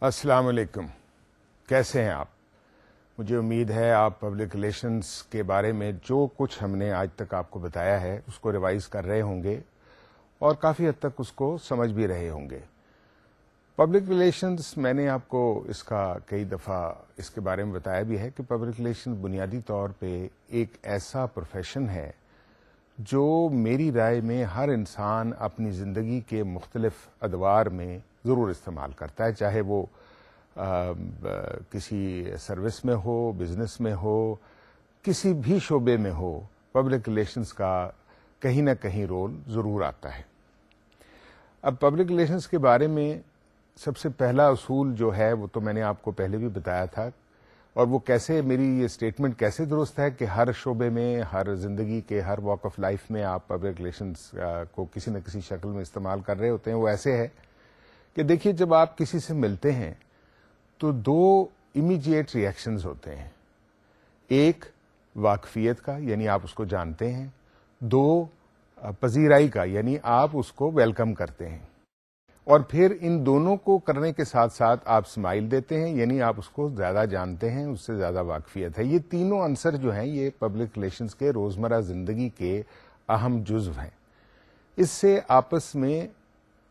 السلام علیکم. کیسے ہیں آپ؟ مجھے امید ہے آپ پبلک ریلیشنز کے بارے میں جو کچھ ہم نے آج تک آپ کو بتایا ہے اس کو ریوائز کر رہے ہوں گے اور کافی حد تک اس کو سمجھ بھی رہے ہوں گے. پبلک ریلیشنز میں نے آپ کو اس کا کئی دفعہ اس کے بارے میں بتایا بھی ہے کہ پبلک ریلیشنز بنیادی طور پہ ایک ایسا پروفیشن ہے جو میری رائے میں ہر انسان اپنی زندگی کے مختلف ادوار میں ضرور استعمال کرتا ہے، چاہے وہ کسی سروس میں ہو، بزنس میں ہو، کسی بھی شعبے میں ہو. پبلک ریلیشنز کا کہیں نہ کہیں رول ضرور آتا ہے. اب پبلک ریلیشنز کے بارے میں سب سے پہلا اصول جو ہے وہ تو میں نے آپ کو پہلے بھی بتایا تھا، اور وہ کیسے میری یہ اسٹیٹمنٹ کیسے درست ہے کہ ہر شعبے میں، ہر زندگی کے ہر واک آف لائف میں آپ پبلک ریلیشنز کو کسی نہ کسی شکل میں استعمال کر رہے ہوتے ہیں. وہ ایسے ہے کہ دیکھیے، جب آپ کسی سے ملتے ہیں تو دو امیڈیٹ ریئیکشنز ہوتے ہیں. ایک واقفیت کا، یعنی آپ اس کو جانتے ہیں. دو پذیرائی کا، یعنی آپ اس کو ویلکم کرتے ہیں. اور پھر ان دونوں کو کرنے کے ساتھ ساتھ آپ سمائل دیتے ہیں، یعنی آپ اس کو زیادہ جانتے ہیں، اس سے زیادہ واقفیت ہے. یہ تینوں عنصر جو ہیں یہ پبلک ریلیشنز کے روزمرہ زندگی کے اہم جزو ہیں. اس سے آپس میں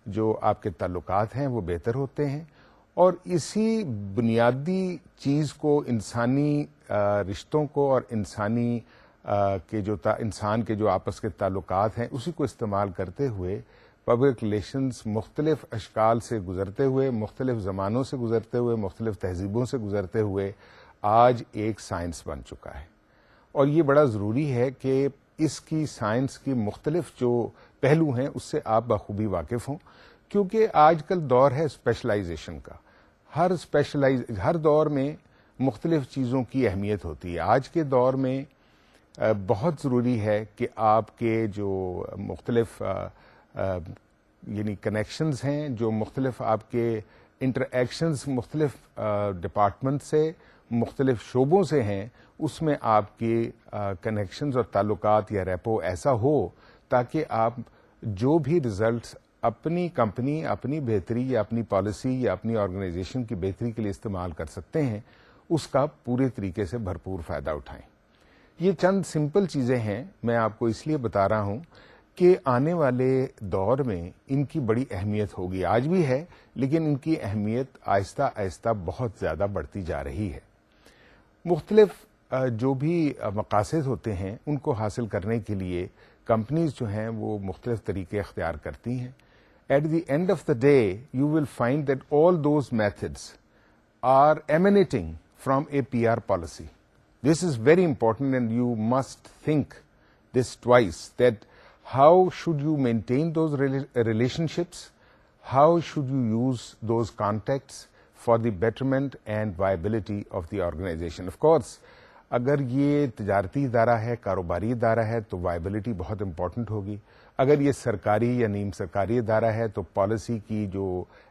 جو آپ کے تعلقات ہیں وہ بہتر ہوتے ہیں، اور اسی بنیادی چیز کو، انسانی رشتوں کو اور انسان کے جو آپس کے تعلقات ہیں اسی کو استعمال کرتے ہوئے پبلک ریلیشنز مختلف اشکال سے گزرتے ہوئے، مختلف زمانوں سے گزرتے ہوئے، مختلف تہذیبوں سے گزرتے ہوئے آج ایک سائنس بن چکا ہے. اور یہ بڑا ضروری ہے کہ اس کی سائنس کی مختلف جو پہلو ہیں اس سے آپ بخوبی واقف ہوں، کیونکہ آج کل دور ہے اسپیشلائزیشن کا. ہر دور میں مختلف چیزوں کی اہمیت ہوتی ہے. آج کے دور میں بہت ضروری ہے کہ آپ کے جو مختلف یعنی کنیکشنز ہیں، جو مختلف آپ کے انٹر-ایکشنز مختلف ڈپارٹمنٹ سے، مختلف شعبوں سے ہیں، اس میں آپ کی کنیکشنز اور تعلقات یا ریپو ایسا ہو تاکہ آپ جو بھی ریزلٹس اپنی کمپنی، اپنی بہتری یا اپنی پالیسی یا اپنی آرگنائزیشن کی بہتری کے لیے استعمال کر سکتے ہیں، اس کا پورے طریقے سے بھرپور فائدہ اٹھائیں. یہ چند سمپل چیزیں ہیں، میں آپ کو اس لیے بتا رہا ہوں کہ آنے والے دور میں ان کی بڑی اہمیت ہوگی. آج بھی ہے، لیکن ان کی اہمیت آہستہ آہستہ بہت زیادہ بڑھتی جا رہی ہے. مختلف جو بھی مقاصد ہوتے ہیں ان کو حاصل کرنے کے لیے کمپنیز جو ہیں وہ مختلف طریقے اختیار کرتی ہیں. At the end of the day, you will find that all those methods are emanating from a PR policy. This is very important, and you must think this twice, that how should you maintain those relationships, how should you use those contacts for the betterment and viability of the organization. Of course, اگر یہ تجارتی ادارہ ہے، کاروباری ادارہ ہے تو viability بہت امپورٹنٹ ہوگی. اگر یہ سرکاری یا نیم سرکاری ادارہ ہے تو پالیسی کی جو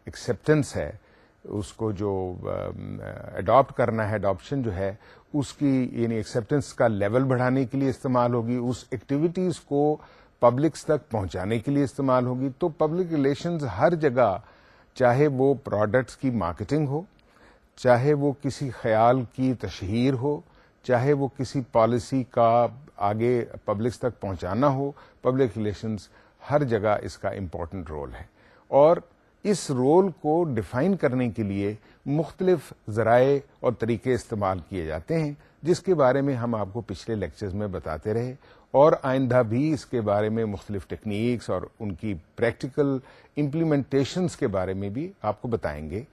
ایکسیپٹنس ہے، اس کو جو اڈاپٹ کرنا ہے، اڈاپشن جو ہے اس کی، یعنی ایکسیپٹنس کا لیول بڑھانے کے لیے استعمال ہوگی، اس ایکٹیویٹیز کو پبلکس تک پہنچانے کے لیے استعمال ہوگی. تو پبلک ریلیشنز ہر جگہ، چاہے وہ پروڈکٹس کی مارکیٹنگ ہو، چاہے وہ کسی خیال کی تشہیر ہو، چاہے وہ کسی پالیسی کا آگے پبلکس تک پہنچانا ہو، پبلک ریلیشنز ہر جگہ اس کا امپورٹنٹ رول ہے. اور اس رول کو ڈیفائن کرنے کے لیے مختلف ذرائع اور طریقے استعمال کیے جاتے ہیں، جس کے بارے میں ہم آپ کو پچھلے لیکچرز میں بتاتے رہے، اور آئندہ بھی اس کے بارے میں مختلف ٹیکنیکس اور ان کی پریکٹیکل امپلیمنٹیشنز کے بارے میں بھی آپ کو بتائیں گے.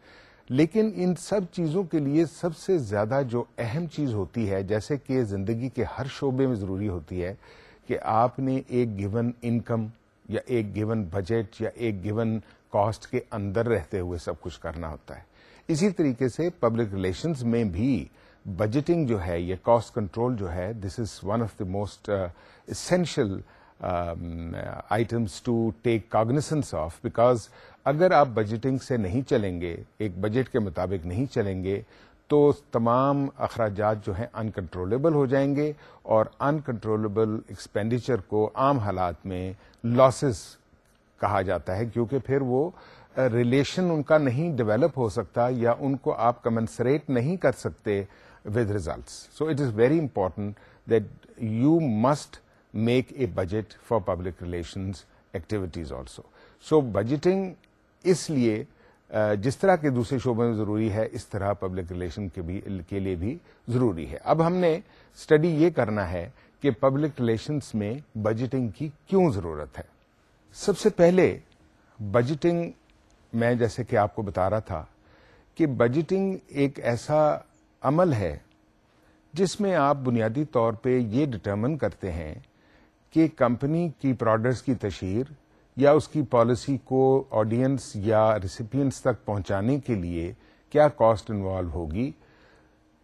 لیکن ان سب چیزوں کے لیے سب سے زیادہ جو اہم چیز ہوتی ہے، جیسے کہ زندگی کے ہر شعبے میں ضروری ہوتی ہے، کہ آپ نے ایک گیون انکم یا ایک گیون بجٹ یا ایک گیون کاسٹ کے اندر رہتے ہوئے سب کچھ کرنا ہوتا ہے. اسی طریقے سے پبلک ریلیشنز میں بھی بجٹنگ جو ہے، یہ کاسٹ کنٹرول جو ہے، this is one of the most essential items to take cognizance of, because اگر آپ بجٹنگ سے نہیں چلیں گے، ایک بجٹ کے مطابق نہیں چلیں گے، تو تمام اخراجات جو ہیں انکنٹرولبل ہو جائیں گے، اور انکنٹرولبل ایکسپینڈیچر کو عام حالات میں لاسز کہا جاتا ہے، کیونکہ پھر وہ ریلیشن ان کا نہیں ڈیولپ ہو سکتا یا ان کو آپ کمنسریٹ نہیں کر سکتے with results. So it is very important that you must make a budget for public relations activities also. So budgeting اس لیے جس طرح کے دوسرے شعبوں میں ضروری ہے اس طرح پبلک ریلیشن کے لیے بھی ضروری ہے. اب ہم نے اسٹڈی یہ کرنا ہے کہ پبلک ریلیشنس میں بجٹنگ کی کیوں ضرورت ہے. سب سے پہلے بجٹنگ میں جیسے کہ آپ کو بتا رہا تھا کہ بجٹنگ ایک ایسا عمل ہے جس میں آپ بنیادی طور پہ یہ ڈٹرمن کرتے ہیں کہ کمپنی کی پروڈکٹس کی تشہیر یا اس کی پالیسی کو آڈینس یا ریسیپینٹس تک پہنچانے کے لیے کیا کاسٹ انوالو ہوگی.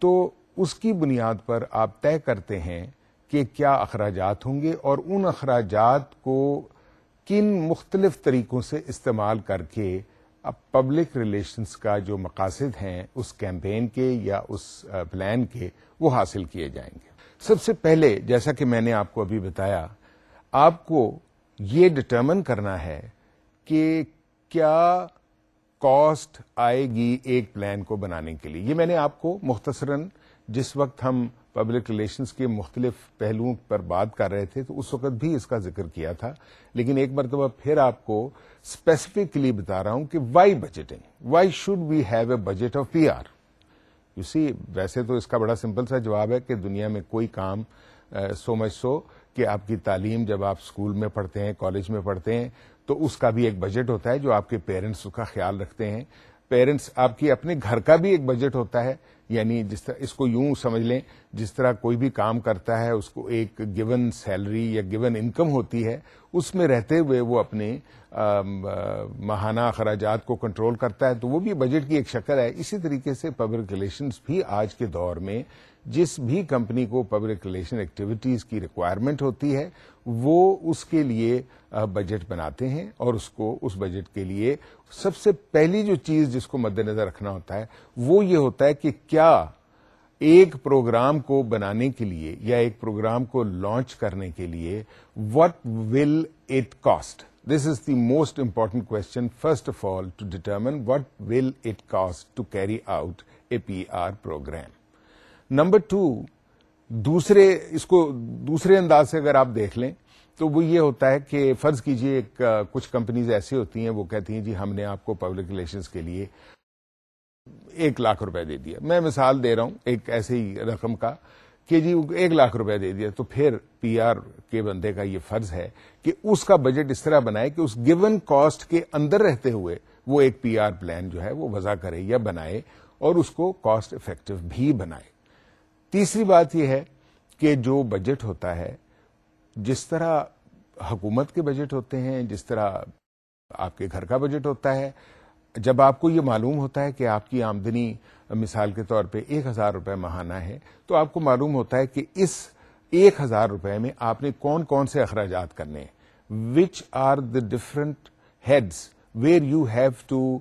تو اس کی بنیاد پر آپ طے کرتے ہیں کہ کیا اخراجات ہوں گے اور ان اخراجات کو کن مختلف طریقوں سے استعمال کر کے اب پبلک ریلیشنز کا جو مقاصد ہیں اس کیمپین کے یا اس پلان کے وہ حاصل کیے جائیں گے. سب سے پہلے جیسا کہ میں نے آپ کو ابھی بتایا آپ کو یہ ڈٹرمن کرنا ہے کہ کیا کاسٹ آئے گی ایک پلان کو بنانے کے لیے. یہ میں نے آپ کو مختصراً جس وقت ہم پبلک ریلیشنز کے مختلف پہلوؤں پر بات کر رہے تھے تو اس وقت بھی اس کا ذکر کیا تھا, لیکن ایک مرتبہ پھر آپ کو اسپیسیفکلی بتا رہا ہوں کہ why budgeting, why should we have a budget of P R. You see ویسے تو اس کا بڑا سمپل سا جواب ہے کہ دنیا میں کوئی کام سو مچ سو کہ آپ کی تعلیم جب آپ اسکول میں پڑھتے ہیں کالج میں پڑھتے ہیں تو اس کا بھی ایک بجٹ ہوتا ہے جو آپ کے پیرنٹس اس کا خیال رکھتے ہیں. پیرنٹس آپ کی اپنے گھر کا بھی ایک بجٹ ہوتا ہے, یعنی جس طرح اس کو یوں سمجھ لیں جس طرح کوئی بھی کام کرتا ہے اس کو ایک گیون سیلری یا گیون انکم ہوتی ہے, اس میں رہتے ہوئے وہ اپنے ماہانہ اخراجات کو کنٹرول کرتا ہے, تو وہ بھی بجٹ کی ایک شکل ہے. اسی طریقے سے پبلک ریلیشنز بھی آج کے دور میں جس بھی کمپنی کو پبلک ریلیشن ایکٹیویٹیز کی ریکوائرمنٹ ہوتی ہے وہ اس کے لیے بجٹ بناتے ہیں اور اس بجٹ کے لیے سب سے پہلی جو چیز جس کو مد نظر رکھنا ہوتا ہے وہ یہ ہوتا ہے کہ کیا ایک پروگرام کو بنانے کے لیے یا ایک پروگرام کو لانچ کرنے کے لیے what will it cost. This is the most important question first of all to determine what will it cost to carry out a PR program. Number 2 اس کو دوسرے انداز سے اگر آپ دیکھ لیں تو وہ یہ ہوتا ہے کہ فرض کیجئے کچھ کمپنیز ایسی ہوتی ہیں وہ کہتی ہیں جی ہم نے آپ کو پبلک ریلیشنز کے لیے 1 لاکھ روپے دے دیا. میں مثال دے رہا ہوں ایک ایسے ہی رقم کا کہ جی 1 لاکھ روپے دے دیا, تو پھر پی آر کے بندے کا یہ فرض ہے کہ اس کا بجٹ اس طرح بنائے کہ اس گیون کاسٹ کے اندر رہتے ہوئے وہ ایک پی آر پلان جو ہے وہ وضع کرے یا بنائے اور اس کو کاسٹ افیکٹو بھی بنائے. تیسری بات یہ ہے کہ جو بجٹ ہوتا ہے جس طرح حکومت کے بجٹ ہوتے ہیں, جس طرح آپ کے گھر کا بجٹ ہوتا ہے, جب آپ کو یہ معلوم ہوتا ہے کہ آپ کی آمدنی مثال کے طور پہ 1,000 روپے ماہانہ ہے تو آپ کو معلوم ہوتا ہے کہ اس 1,000 روپے میں آپ نے کون کون سے اخراجات کرنے ہیں, which are the different heads where you have to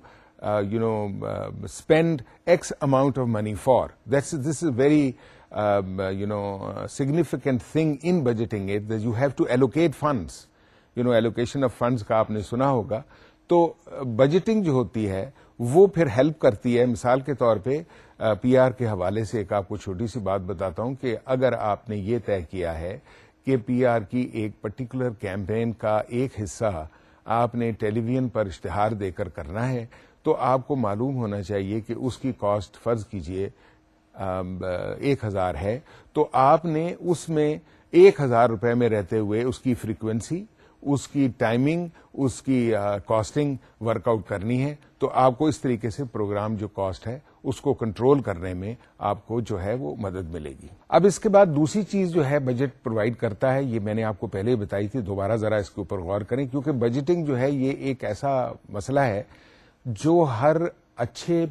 spend X amount of money for. This is a very significant thing in budgeting it, that you have to allocate funds. Allocation of funds کا آپ نے سنا ہوگا. تو budgeting جو ہوتی ہے وہ پھر ہیلپ کرتی ہے. مثال کے طور پہ پی آر کے حوالے سے ایک آپ کو چھوٹی سی بات بتاتا ہوں کہ اگر آپ نے یہ طے کیا ہے کہ پی آر کی ایک پرٹیکولر کیمپین کا ایک حصہ آپ نے ٹیلی ویژن پر اشتہار دے کر کرنا ہے تو آپ کو معلوم ہونا چاہیے کہ اس کی کاسٹ فرض کیجئے 1,000 ہے, تو آپ نے اس میں 1,000 روپے میں رہتے ہوئے اس کی فریکوینسی, اس کی ٹائمنگ, اس کی کاسٹنگ ورک آؤٹ کرنی ہے. تو آپ کو اس طریقے سے پروگرام جو کاسٹ ہے اس کو کنٹرول کرنے میں آپ کو جو ہے وہ مدد ملے گی. اب اس کے بعد دوسری چیز جو ہے بجٹ پرووائڈ کرتا ہے, یہ میں نے آپ کو پہلے ہی بتائی تھی, دوبارہ ذرا اس کے اوپر غور کریں کیونکہ بجٹنگ جو ہے یہ ایک ایسا مسئلہ ہے جو ہر اچھے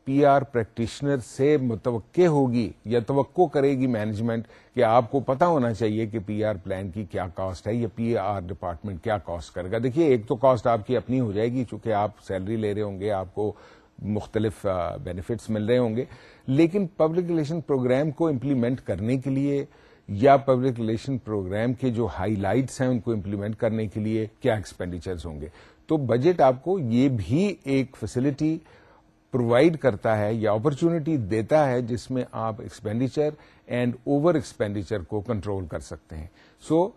پی آر پریکٹیشنر سے متوقع ہوگی یا توقع کرے گی مینجمنٹ کہ آپ کو پتا ہونا چاہیے کہ پی آر پلان کی کیا کاسٹ ہے یا پی آر ڈپارٹمنٹ کیا کاسٹ کرے گا. دیکھیے ایک تو کاسٹ آپ کی اپنی ہو جائے گی چونکہ آپ سیلری لے رہے ہوں گے, آپ کو مختلف بینیفٹس مل رہے ہوں گے, لیکن پبلک ریلیشن پروگرام کو امپلیمنٹ کرنے کے لیے یا پبلک ریلیشن پروگرام کے جو ہائی لائٹس ہیں ان کو امپلیمنٹ کرنے کے لیے کیا ایکسپینڈیچرز ہوں گے. تو بجٹ آپ کو یہ بھی ایک فیسلٹی پرووائڈ کرتا ہے یا اپرچونٹی دیتا ہے جس میں آپ ایکسپینڈیچر اینڈ اوور ایکسپینڈیچر کو کنٹرول کر سکتے ہیں. سو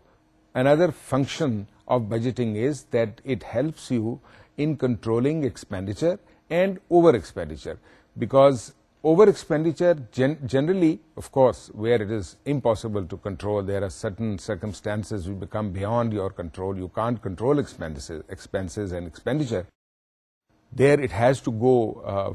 another function of budgeting is that it helps you in controlling expenditure and over expenditure, because over expenditure generally, of course, where it is impossible to control, there are certain circumstances which become beyond your control. You can't control expenses and expenditure. There it has to go.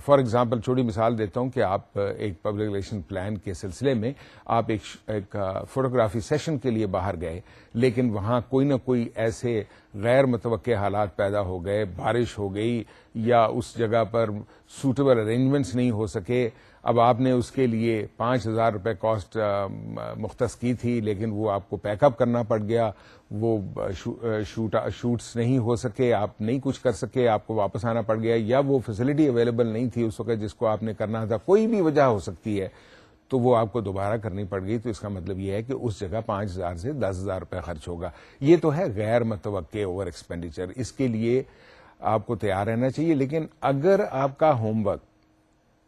For example, چھوٹی مثال دیتا ہوں کہ آپ ایک public relation plan کے سلسلے میں آپ ایک فوٹوگرافی سیشن کے لیے باہر گئے، لیکن وہاں کوئی نہ کوئی ایسے غیر متوقع حالات پیدا ہو گئے، بارش ہو گئی یا اس جگہ پر سوٹیبل ارینجمنٹس نہیں ہو سکے. اب آپ نے اس کے لیے 5,000 روپے کاسٹ مختص کی تھی، لیکن وہ آپ کو پیک اپ کرنا پڑ گیا، وہ شوٹس نہیں ہو سکے، آپ نہیں کچھ کر سکے، آپ کو واپس آنا پڑ گیا، یا وہ فیسلٹی اویلیبل نہیں تھی اس وقت جس کو آپ نے کرنا تھا. کوئی بھی وجہ ہو سکتی ہے تو وہ آپ کو دوبارہ کرنی پڑ گئی. تو اس کا مطلب یہ ہے کہ اس جگہ 5,000 سے 10,000 روپے خرچ ہوگا. یہ تو ہے غیر متوقع اوور ایکسپینڈیچر. اس کے لیے آپ کو تیار رہنا چاہیے. لیکن اگر آپ کا ہوم ورک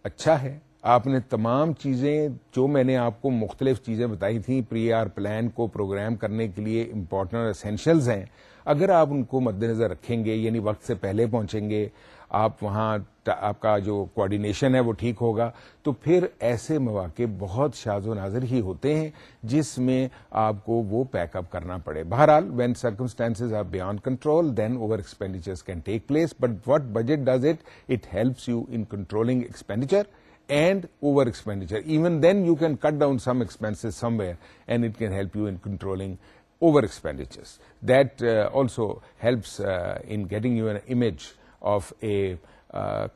اچھا ہے، آپ نے تمام چیزیں جو میں نے آپ کو مختلف چیزیں بتائی تھیں پری آر پلان کو پروگرام کرنے کے لیے امپورٹنٹ اسینشلز ہیں، اگر آپ ان کو مد نظر رکھیں گے، یعنی وقت سے پہلے پہنچیں گے، آپ وہاں آپ کا جو کوآرڈینیشن ہے وہ ٹھیک ہوگا، تو پھر ایسے مواقع بہت شاذ و نادر ہی ہوتے ہیں جس میں آپ کو وہ پیک اپ کرنا پڑے. بہرحال when circumstances are beyond control, then over expenditures can take place. But what budget does it helps you in controlling expenditure and over expenditure. Even then you can cut down some expenses somewhere and it can help you in controlling over expenditures. That also helps in getting you an image of a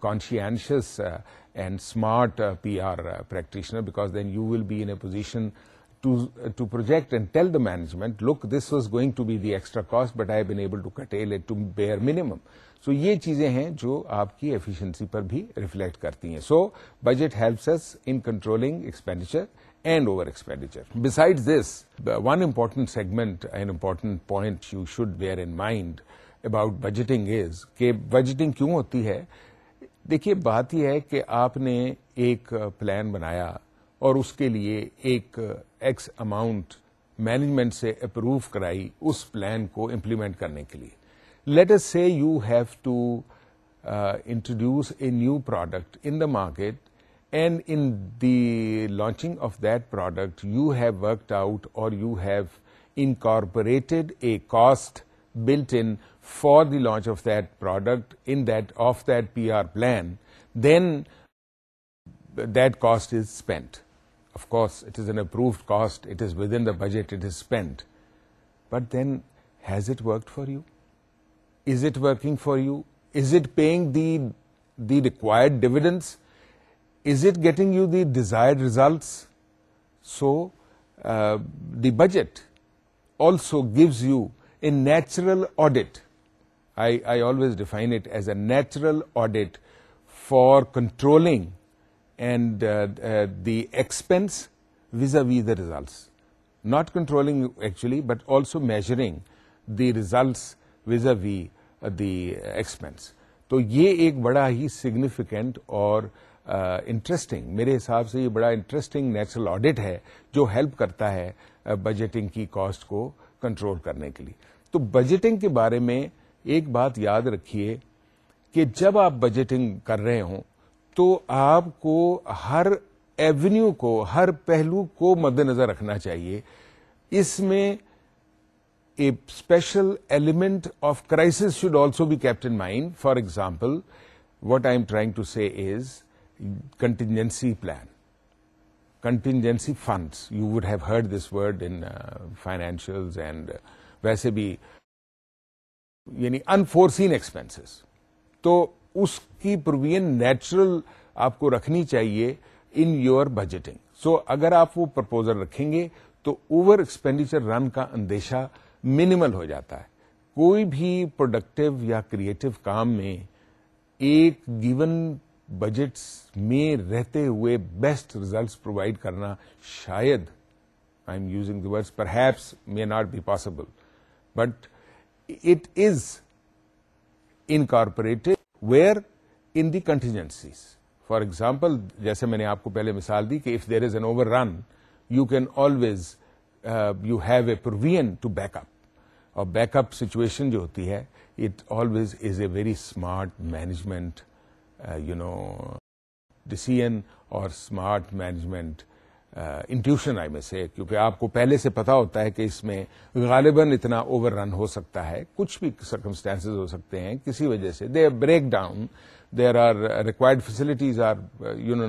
conscientious and smart PR practitioner, because then you will be in a position to project and tell the management, look, this was going to be the extra cost, but I have been able to curtail it to bare minimum. So یہ چیزیں ہیں جو آپ کی efficiency پر بھی reflect کرتی ہیں. So budget helps us in controlling expenditure and over expenditure. Besides this, one important segment, an important point you should bear in mind about budgeting is کہ بجٹنگ کیوں ہوتی ہے. دیکھیے بات یہ ہے کہ آپ نے ایک پلان بنایا اور اس کے لیے ایک ایکس اماؤنٹ مینجمنٹ سے اپروو کرائی اس پلان کو امپلیمنٹ کرنے کے لیے. Let us say you have to introduce a new product in the market, and in the launching of that product you have worked out اور you have incorporated a cost built in for the launch of that product of that PR plan, then that cost is spent. Of course, it is an approved cost, it is within the budget, it is spent. But then, has it worked for you? Is it working for you? Is it paying the required dividends? Is it getting you the desired results? So, the budget also gives you a natural audit. I always define it as a natural audit for controlling and the expense vis-a-vis the results. Not controlling actually, but also measuring the results vis-a-vis the expense. تو یہ ایک بڑا ہی significant اور interesting, میرے حساب سے یہ بڑا انٹرسٹنگ نیچرل آڈٹ ہے جو ہیلپ کرتا ہے بجٹنگ کی کاسٹ کو کنٹرول کرنے کے لیے. تو بجٹنگ کے بارے میں ایک بات یاد رکھیے کہ جب آپ بجٹنگ کر رہے ہوں تو آپ کو ہر ایونیو کو, ہر پہلو کو مد نظر رکھنا چاہیے. اس میں a special element of crisis should also be kept in mind. For example, what I am trying to say is contingency plan, contingency funds. You would have heard this word in financials and ویسے بھی یعنی unforeseen expenses. تو اس کی provision natural آپ کو رکھنی چاہیے in your budgeting. سو اگر آپ وہ پرپوزل رکھیں گے تو اوور ایکسپینڈیچر رن کا اندیشہ منیمل ہو جاتا ہے. کوئی بھی پروڈکٹیو یا کریٹو کام میں ایک گیون بجٹس میں رہتے ہوئے بیسٹ ریزلٹس پرووائڈ کرنا شاید I'm using the words perhaps may not be possible, but it is incorporated where in the contingencies. For example, جیسے میں نے آپ کو پہلے مثال دی کہ if there is an overrun, you can always you have a provision to back up. اور back up situation جو ہوتی ہے it always is a very smart management decision اور smart management intuition I may say, کیونکہ آپ کو پہلے سے پتا ہوتا ہے کہ اس میں غالباً اتنا اوور رن ہو سکتا ہے, کچھ بھی سرکمسٹانسز ہو سکتے ہیں کسی وجہ سے, they break down, there are required facilities are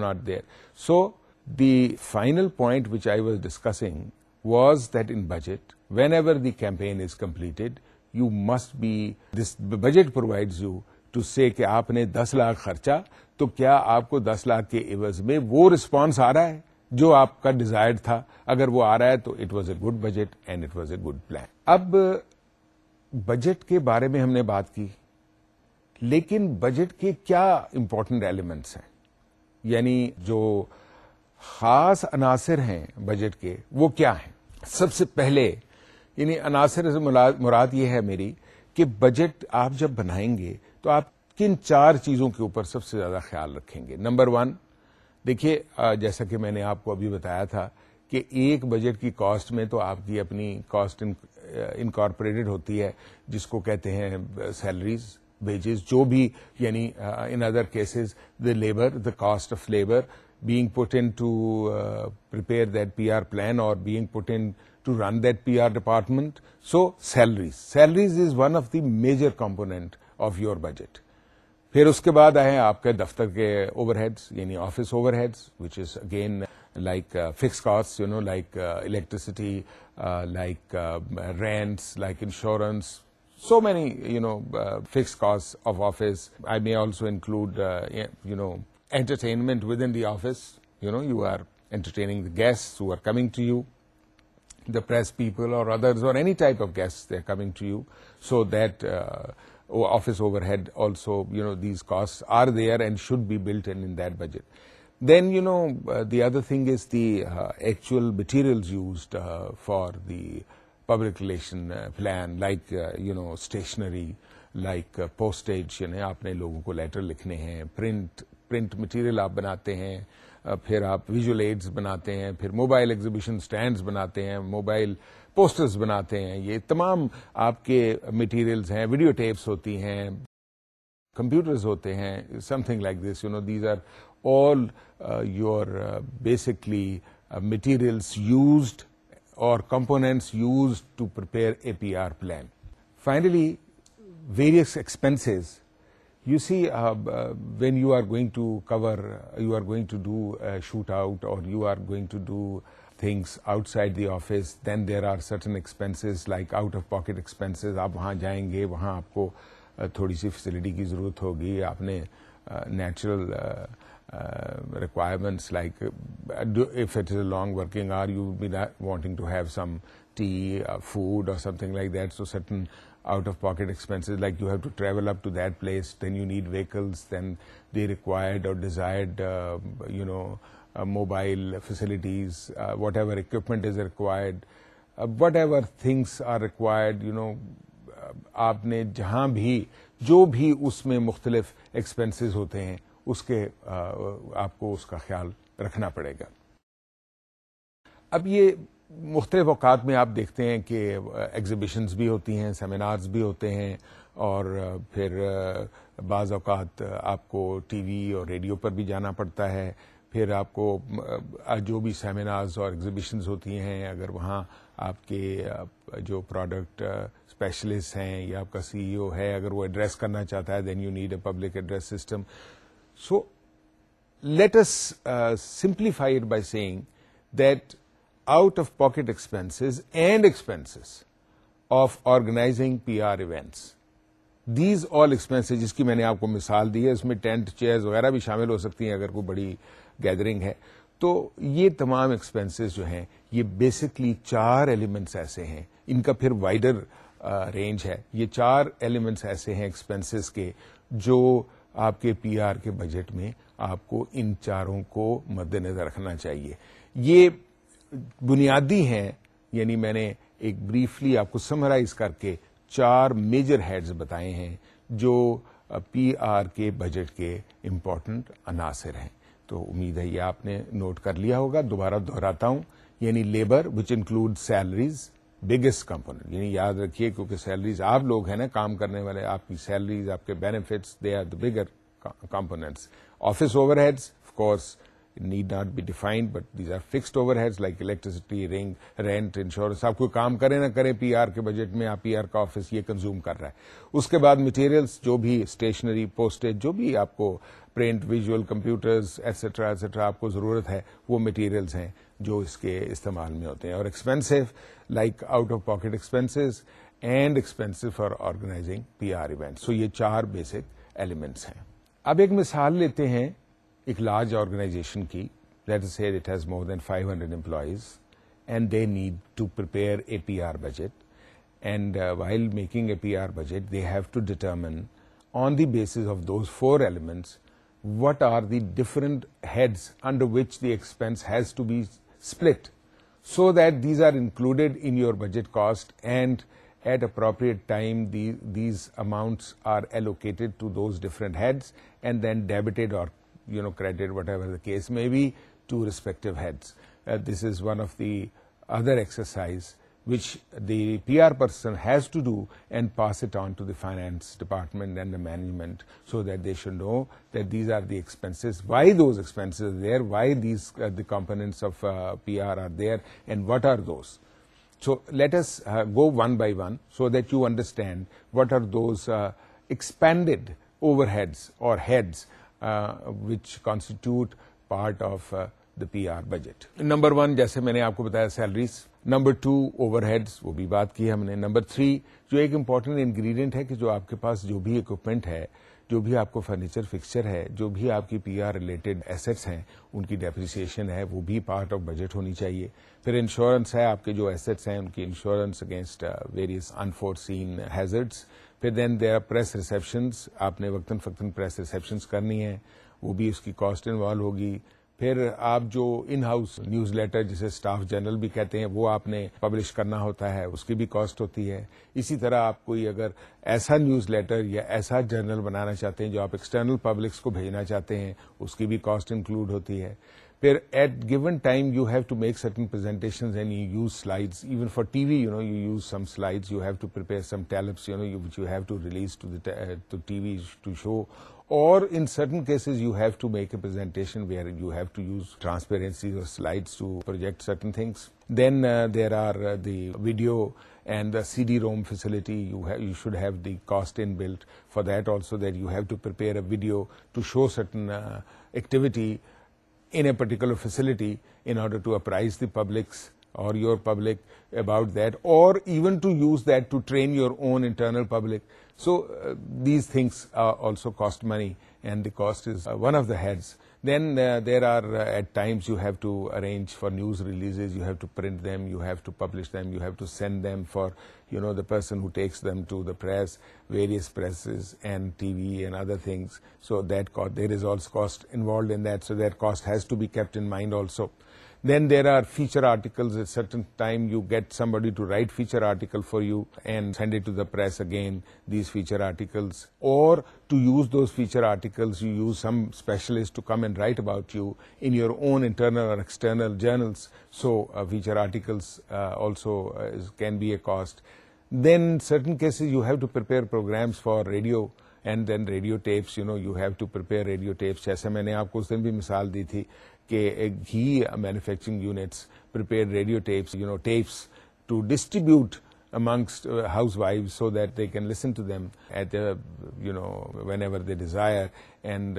not there. So the final point which I was discussing was that in budget, whenever the campaign is completed, you must be, this budget provides you to say کہ آپ نے 10 لاکھ خرچہ, تو کیا آپ کو 10 لاکھ کے عوض میں وہ رسپانس آ رہا ہے جو آپ کا ڈیزائرڈ تھا؟ اگر وہ آ رہا ہے تو it was a good budget and it was a good plan. اب بجٹ کے بارے میں ہم نے بات کی, لیکن بجٹ کے کیا امپورٹنٹ ایلیمنٹس ہیں, یعنی جو خاص عناصر ہیں بجٹ کے وہ کیا ہیں؟ سب سے پہلے یعنی عناصر سے مراد یہ ہے میری کہ بجٹ آپ جب بنائیں گے تو آپ کن 4 چیزوں کے اوپر سب سے زیادہ خیال رکھیں گے. نمبر 1, دیکھیے جیسا کہ میں نے آپ کو ابھی بتایا تھا کہ ایک بجٹ کی کاسٹ میں تو آپ کی اپنی کاسٹ انکارپوریٹڈ ہوتی ہے, جس کو کہتے ہیں سیلریز, ویجز, جو بھی, یعنی in other cases the labour, the cost of labour being put in to prepare that PR plan or being put in to run that PR department. So salaries is one of the major component of your budget. پھر اس کے بعد آئے آپ کے دفتر کے over heads, یعنی office over heads, which is again like fixed costs, like electricity, like rents, like insurance, so many fixed costs of office. I may also include entertainment within the office. You are entertaining the guests who are coming to you, the press people or others, or any type of guests they are coming to you, so that office overhead also, these costs are there and should be built in that budget. Then the other thing is the actual materials used for the public relation plan, like stationery, like postage, آپ نے لوگوں کو letter لکھنے ہیں, print material آپ بناتے ہیں, پھر آپ ویژول ایڈز بناتے ہیں, پھر موبائل ایگزیبیشن سٹینڈز بناتے ہیں, موبائل پوسٹرز بناتے ہیں, یہ تمام آپ کے مٹیریلز ہیں, ویڈیو ٹیپس ہوتی ہیں, کمپیوٹرز ہوتے ہیں, something like this, these are all your basically materials used or components used to prepare a PR plan. Finally, various expenses. You see, when you are going to you are going to do a shoot out, or you are going to do things outside the office, then there are certain expenses like out of pocket expenses. آپ وہاں جائیں گے, وہاں آپ کو تھوڑی سی facility کی ضرورت ہوگی, آپ نے natural requirements, like if it is a long working hour, you will be wanting to have some tea, food or something like that. So certain out of pocket expenses, like you have to travel up to that place, then you need vehicles, then the required or desired mobile facilities, whatever equipment is required, whatever things are required, آپ نے جہاں بھی جو بھی اس میں مختلف expenses ہوتے ہیں اس کے آپ کو اس کا خیال رکھنا پڑے گا. اب یہ مختلف اوقات میں آپ دیکھتے ہیں کہ ایگزیبیشنز بھی ہوتی ہیں, سیمینارز بھی ہوتے ہیں, اور پھر بعض اوقات آپ کو ٹی وی اور ریڈیو پر بھی جانا پڑتا ہے. پھر آپ کو جو بھی سیمینارز اور ایگزیبیشنز ہوتی ہیں, اگر وہاں آپ کے جو پروڈکٹ اسپیشلسٹ ہیں یا آپ کا سی ای او ہے, اگر وہ ایڈریس کرنا چاہتا ہے, then you need a public address system. So let us simplify it by saying that out-of-pocket expenses and expenses of organizing PR events, these all expenses, جس کی میں نے آپ کو مثال دی ہے, اس میں ٹینٹ, چیئرز وغیرہ بھی شامل ہو سکتی ہیں اگر کوئی بڑی گیدرنگ ہے. تو یہ تمام ایکسپینسز جو ہیں یہ بیسکلی 4 ایلیمنٹس ایسے ہیں, ان کا پھر وائڈر رینج ہے. یہ 4 ایلیمنٹس ایسے ہیں ایکسپینسز کے جو آپ کے پی آر کے بجٹ میں آپ کو ان 4 کو مد نظر رکھنا چاہیے. یہ بنیادی ہیں، یعنی میں نے ایک بریفلی آپ کو سمرائز کر کے 4 میجر ہیڈز بتائے ہیں جو پی آر کے بجٹ کے امپورٹنٹ عناصر ہیں. تو امید ہے یہ آپ نے نوٹ کر لیا ہوگا. دوبارہ دہراتا ہوں، یعنی labour which include salaries, biggest component. یعنی یاد رکھیے کیونکہ سیلریز آپ لوگ ہیں نا کام کرنے والے، آپ کی سیلریز، آپ کے benefits, they are the bigger components. Office overheads, of course, need not be defined, but these are fixed overheads like electricity, rent, insurance. آپ کوئی کام کریں نہ کریں پی آر کے بجٹ میں، آپ پی آر کا آفس یہ کنزیوم کر رہا ہے. اس کے بعد مٹیریلز، جو بھی اسٹیشنری، پوسٹیج، جو بھی آپ کو print, visual, computers etcetera etcetera آپ کو ضرورت ہے، وہ مٹیریلز ہیں جو اس کے استعمال میں ہوتے ہیں. اور expensive like out of pocket expenses and expensive for organizing P R event. So یہ 4 بیسک ایلیمنٹس ہیں. اب ایک مثال لیتے ہیں ایک لارج آرگنائزیشن کی. Let us say it has more than 500 employees and they need to prepare a PR budget, and while making a PR budget they have to determine on the basis of those 4 elements what are the different heads under which the expense has to be split so that these are included in your budget cost, and at appropriate time these amounts are allocated to those different heads and then debited or credited, whatever the case may be, to respective heads. This is one of the other exercise which the PR person has to do and pass it on to the finance department and the management so that they should know that these are the expenses, why those expenses are there, why these the components of PR are there, and what are those. So let us go one by one so that you understand what are those expanded overheads or heads which constitute part of the PR budget. Number 1 جیسے میں نے آپ کو بتایا salaries. Number 2 overheads، وہ بھی بات کی ہم نے. Number 3 جو ایک امپورٹنٹ انگریڈینٹ ہے کہ جو آپ کے پاس جو بھی اکوپمنٹ ہے، جو بھی آپ کو فرنیچر فکسچر ہے، جو بھی آپ کی پی آر ریلیٹڈ ایسٹس ہیں، ان کی ڈیپریسیشن ہے، وہ بھی پارٹ آف بجٹ ہونی چاہیے. پھر انشورنس ہے، آپ کے جو ایسٹس ہیں ان کی انشورنس اگینسٹ ویریس انفورسین ہیزرڈس. پھر دین دیر آر پریس ریسیپشنز، آپ نے وقتاً فوقتاً پریس ریسیپشنز کرنی ہیں، وہ بھی اس کی کاسٹ انوالو ہوگی. پھر آپ جو ان ہاؤس نیوز لیٹر جسے اسٹاف جرنل بھی کہتے ہیں وہ آپ نے پبلش کرنا ہوتا ہے، اس کی بھی کاسٹ ہوتی ہے. اسی طرح آپ کوئی اگر ایسا نیوز لیٹر یا ایسا جرنل بنانا چاہتے ہیں جو آپ ایکسٹرنل پبلکس کو بھیجنا چاہتے ہیں، اس کی بھی کاسٹ انکلوڈ ہوتی ہے. پھر at given time you have to make certain presentations and you use slides. Even for TV, you use some slides. You have to prepare some teleps, which you have to release to TV to show. Or in certain cases, you have to make a presentation where you have to use transparency or slides to project certain things. Then there are the video and the CD-ROM facility. You should have the cost inbuilt for that also, that you have to prepare a video to show certain activity in a particular facility in order to apprise the publics or your public about that, or even to use that to train your own internal public. So these things also cost money, and the cost is one of the heads. Then there are at times you have to arrange for news releases, you have to print them, you have to publish them, you have to send them for the person who takes them to the press, various presses and TV and other things. So that there is also cost involved in that, so that cost has to be kept in mind also. Then there are feature articles. At certain time you get somebody to write feature article for you and send it to the press again, these feature articles. Or to use those feature articles, you use some specialist to come and write about you in your own internal or external journals. So feature articles also can be a cost. Then in certain cases you have to prepare programs for radio, and then radio tapes, you have to prepare radio tapes. جیسے میں نے آپ کو اس دن بھی مثال دی تھی کہ ghee manufacturing units prepare radio tapes, tapes to distribute amongst housewives so that they can listen to them at whenever they desire, and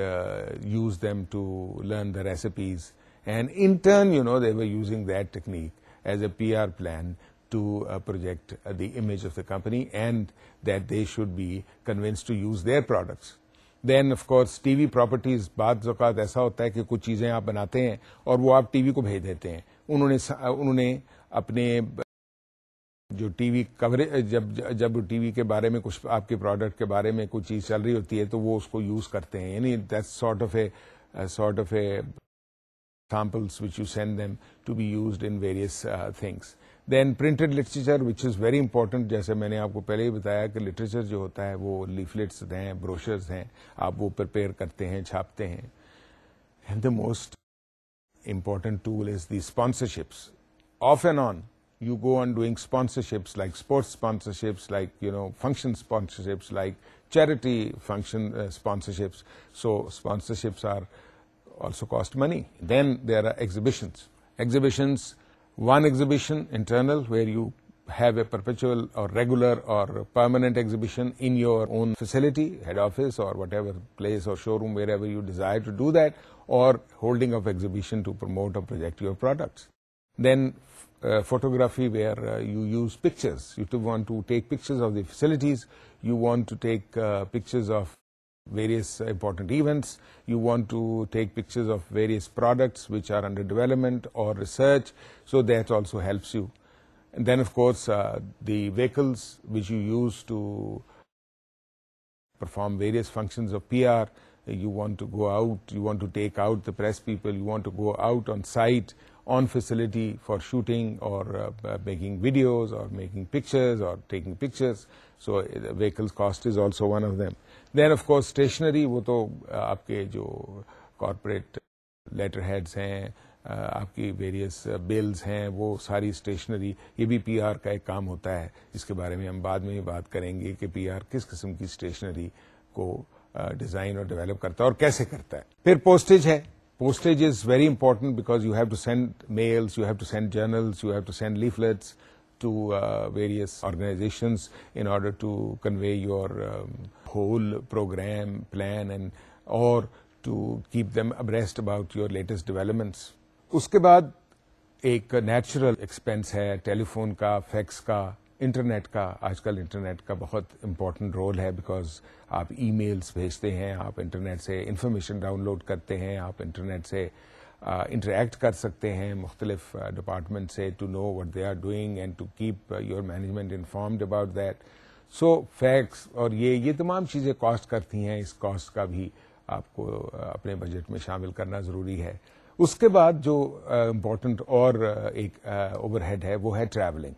use them to learn the recipes. And in turn, they were using that technique as a PR plan to project the image of the company, and that they should be convinced to use their products. Then of course T V properties, بعض اوقات ایسا ہوتا ہے کہ کچھ چیزیں آپ بناتے ہیں اور وہ آپ ٹی وی کو بھیج دیتے ہیں. انہوں نے اپنے جو ٹی وی کوریج, جب ٹی وی کے بارے میں کچھ آپ کے پروڈکٹ کے بارے میں کچھ چیز چل رہی ہوتی ہے تو وہ اس کو یوز کرتے ہیں. یعنی that's sort of a samples which you send them to be used in various things. Then printed literature, which is very important. جیسے میں نے آپ کو پہلے ہی بتایا کہ لٹریچر جو ہوتا ہے وہ لیفلیٹس ہیں, بروشرز ہیں, آپ وہ پریپیئر کرتے ہیں, چھاپتے ہیں. And the most important tool is the sponsorships. Off and on, you go on doing sponsorships like sports sponsorships, like, function sponsorships, like charity function sponsorships. So sponsorships are also cost money. Then there are exhibitions. One exhibition internal where you have a perpetual or regular or permanent exhibition in your own facility, head office or whatever place or showroom, wherever you desire to do that, or holding of exhibition to promote or project your products. Then photography, where you use pictures. You want to take pictures of the facilities, you want to take pictures of various important events, you want to take pictures of various products which are under development or research, so that also helps you. And then of course the vehicles which you use to perform various functions of PR, you want to go out, you want to take out the press people, you want to go out on site, on facility for shooting or making videos or making pictures or taking pictures. So the vehicles cost is also one of them. Then of course stationery, وہ تو آپ کے جو corporate letter heads ہیں, آپ کی various bills ہیں, وہ ساری اسٹیشنری, یہ بھی پی آر کا ایک کام ہوتا ہے. اس کے بارے میں ہم بعد میں بات کریں گے کہ پی آر کس قسم کی اسٹیشنری کو ڈیزائن اور ڈیولپ کرتا ہے اور کیسے کرتا ہے. پھر پوسٹیج ہے. Postage is very important because you have to send mails, you have to send journals, you have to send leaflets to various organizations in order to convey your whole program, plan, and or to keep them abreast about your latest developments. اس کے بعد ایک natural expense ہے telephone کا, fax کا, internet کا. آج کل internet کا بہت امپورٹنٹ رول ہے بیکاز آپ ای میلز بھیجتے ہیں, آپ انٹرنیٹ سے انفارمیشن ڈاؤن لوڈ کرتے ہیں, آپ انٹرنیٹ سے انٹریکٹ کر سکتے ہیں مختلف ڈپارٹمنٹ سے to know what they are doing and to keep your management informed about that. So fax اور یہ تمام چیزیں کاسٹ کرتی ہیں. اس کاسٹ کا بھی آپ کو اپنے بجٹ میں شامل کرنا ضروری ہے. اس کے بعد جو امپورٹنٹ اور ایک اوور ہیڈ ہے وہ ہے ٹریولنگ.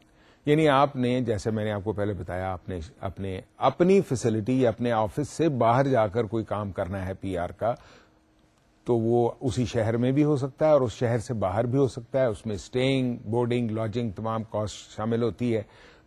یعنی آپ نے, جیسے میں نے آپ کو پہلے بتایا, آپ نے اپنی فیسلٹی یا اپنے آفس سے باہر جا کر کوئی کام کرنا ہے پی آر کا, تو وہ اسی شہر میں بھی ہو سکتا ہے اور اس شہر سے باہر بھی ہو سکتا ہے. اس میں اسٹیئنگ, بورڈنگ, لاڈجنگ تمام کاسٹ شامل ہوتی ہے.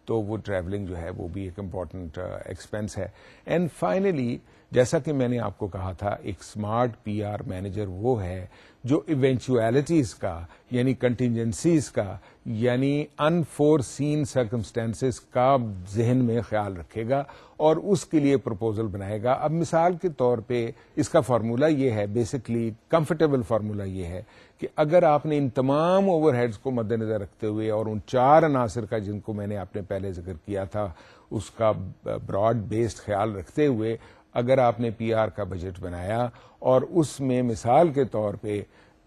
تو وہ ٹریولنگ جو ہے وہ بھی ایک امپورٹنٹ ایکسپینس ہے. اینڈ فائنلی, جیسا کہ میں نے آپ کو کہا تھا, ایک اسمارٹ پی آر مینیجر وہ ہے جو ایونچویلٹیز کا, یعنی کنٹینجنسیز کا, یعنی انفورسین سرکمسٹانسز کا ذہن میں خیال رکھے گا اور اس کے لیے پروپوزل بنائے گا. اب مثال کے طور پہ اس کا فارمولا یہ ہے, بیسکلی کمفرٹیبل فارمولا یہ ہے کہ اگر آپ نے ان تمام اوور ہیڈز کو مد نظر رکھتے ہوئے اور ان 4 عناصر کا جن کو میں نے آپ نے پہلے ذکر کیا تھا اس کا براڈ بیسڈ خیال رکھتے ہوئے اگر آپ نے پی آر کا بجٹ بنایا اور اس میں مثال کے طور پہ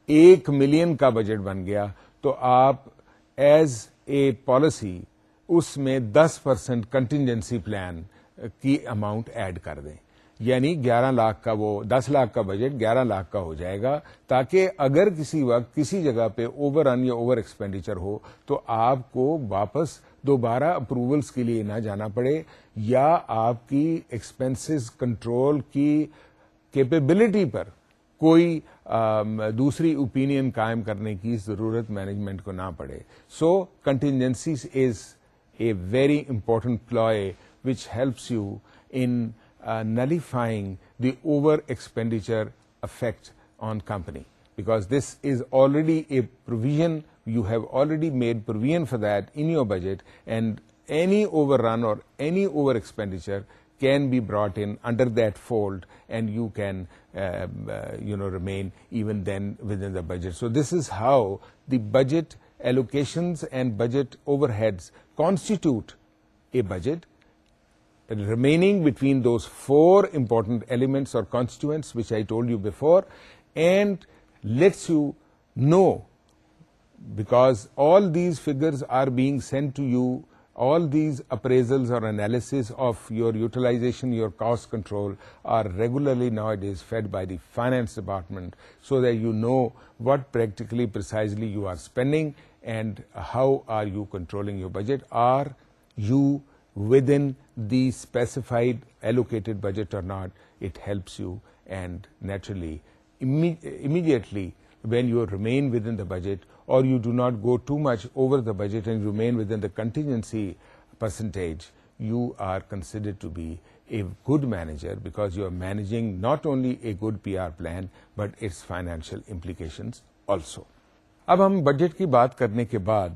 1 ملین کا بجٹ بن گیا, تو آپ ایز اے پالیسی اس میں 10% کنٹینجنسی پلان کی اماؤنٹ ایڈ کر دیں. یعنی 11 لاکھ کا, وہ 10 لاکھ کا بجٹ 11 لاکھ کا ہو جائے گا, تاکہ اگر کسی وقت کسی جگہ پہ اوور رن یا اوور ایکسپینڈیچر ہو تو آپ کو واپس دوبارہ اپروولز کے لیے نہ جانا پڑے, یا آپ کی ایکسپینسز کنٹرول کی کیپیبلٹی پر کوئی دوسری اوپینین قائم کرنے کی ضرورت مینجمنٹ کو نہ پڑے. So contingencies is a very important ploy which helps you in nullifying the over expenditure effect on company, because this is already a provision, you have already made provision for that in your budget, and any overrun or any over expenditure can be brought in under that fold, and you can remain even then within the budget. So this is how the budget allocations and budget overheads constitute a budget, remaining between those 4 important elements or constituents which I told you before, and lets you know, because all these figures are being sent to you all these appraisals or analysis of your utilization, your cost control are regularly nowadays fed by the finance department, so that you know what practically precisely you are spending and how are you controlling your budget. Are you within the specified allocated budget or not? It helps you, and naturally, immediately when you remain within the budget, or you do not go too much over the budget and remain within the contingency percentage, you are considered to be a good manager, because you are managing not only a good PR plan but its financial implications also. اب ہم budget کی بات کرنے کے بعد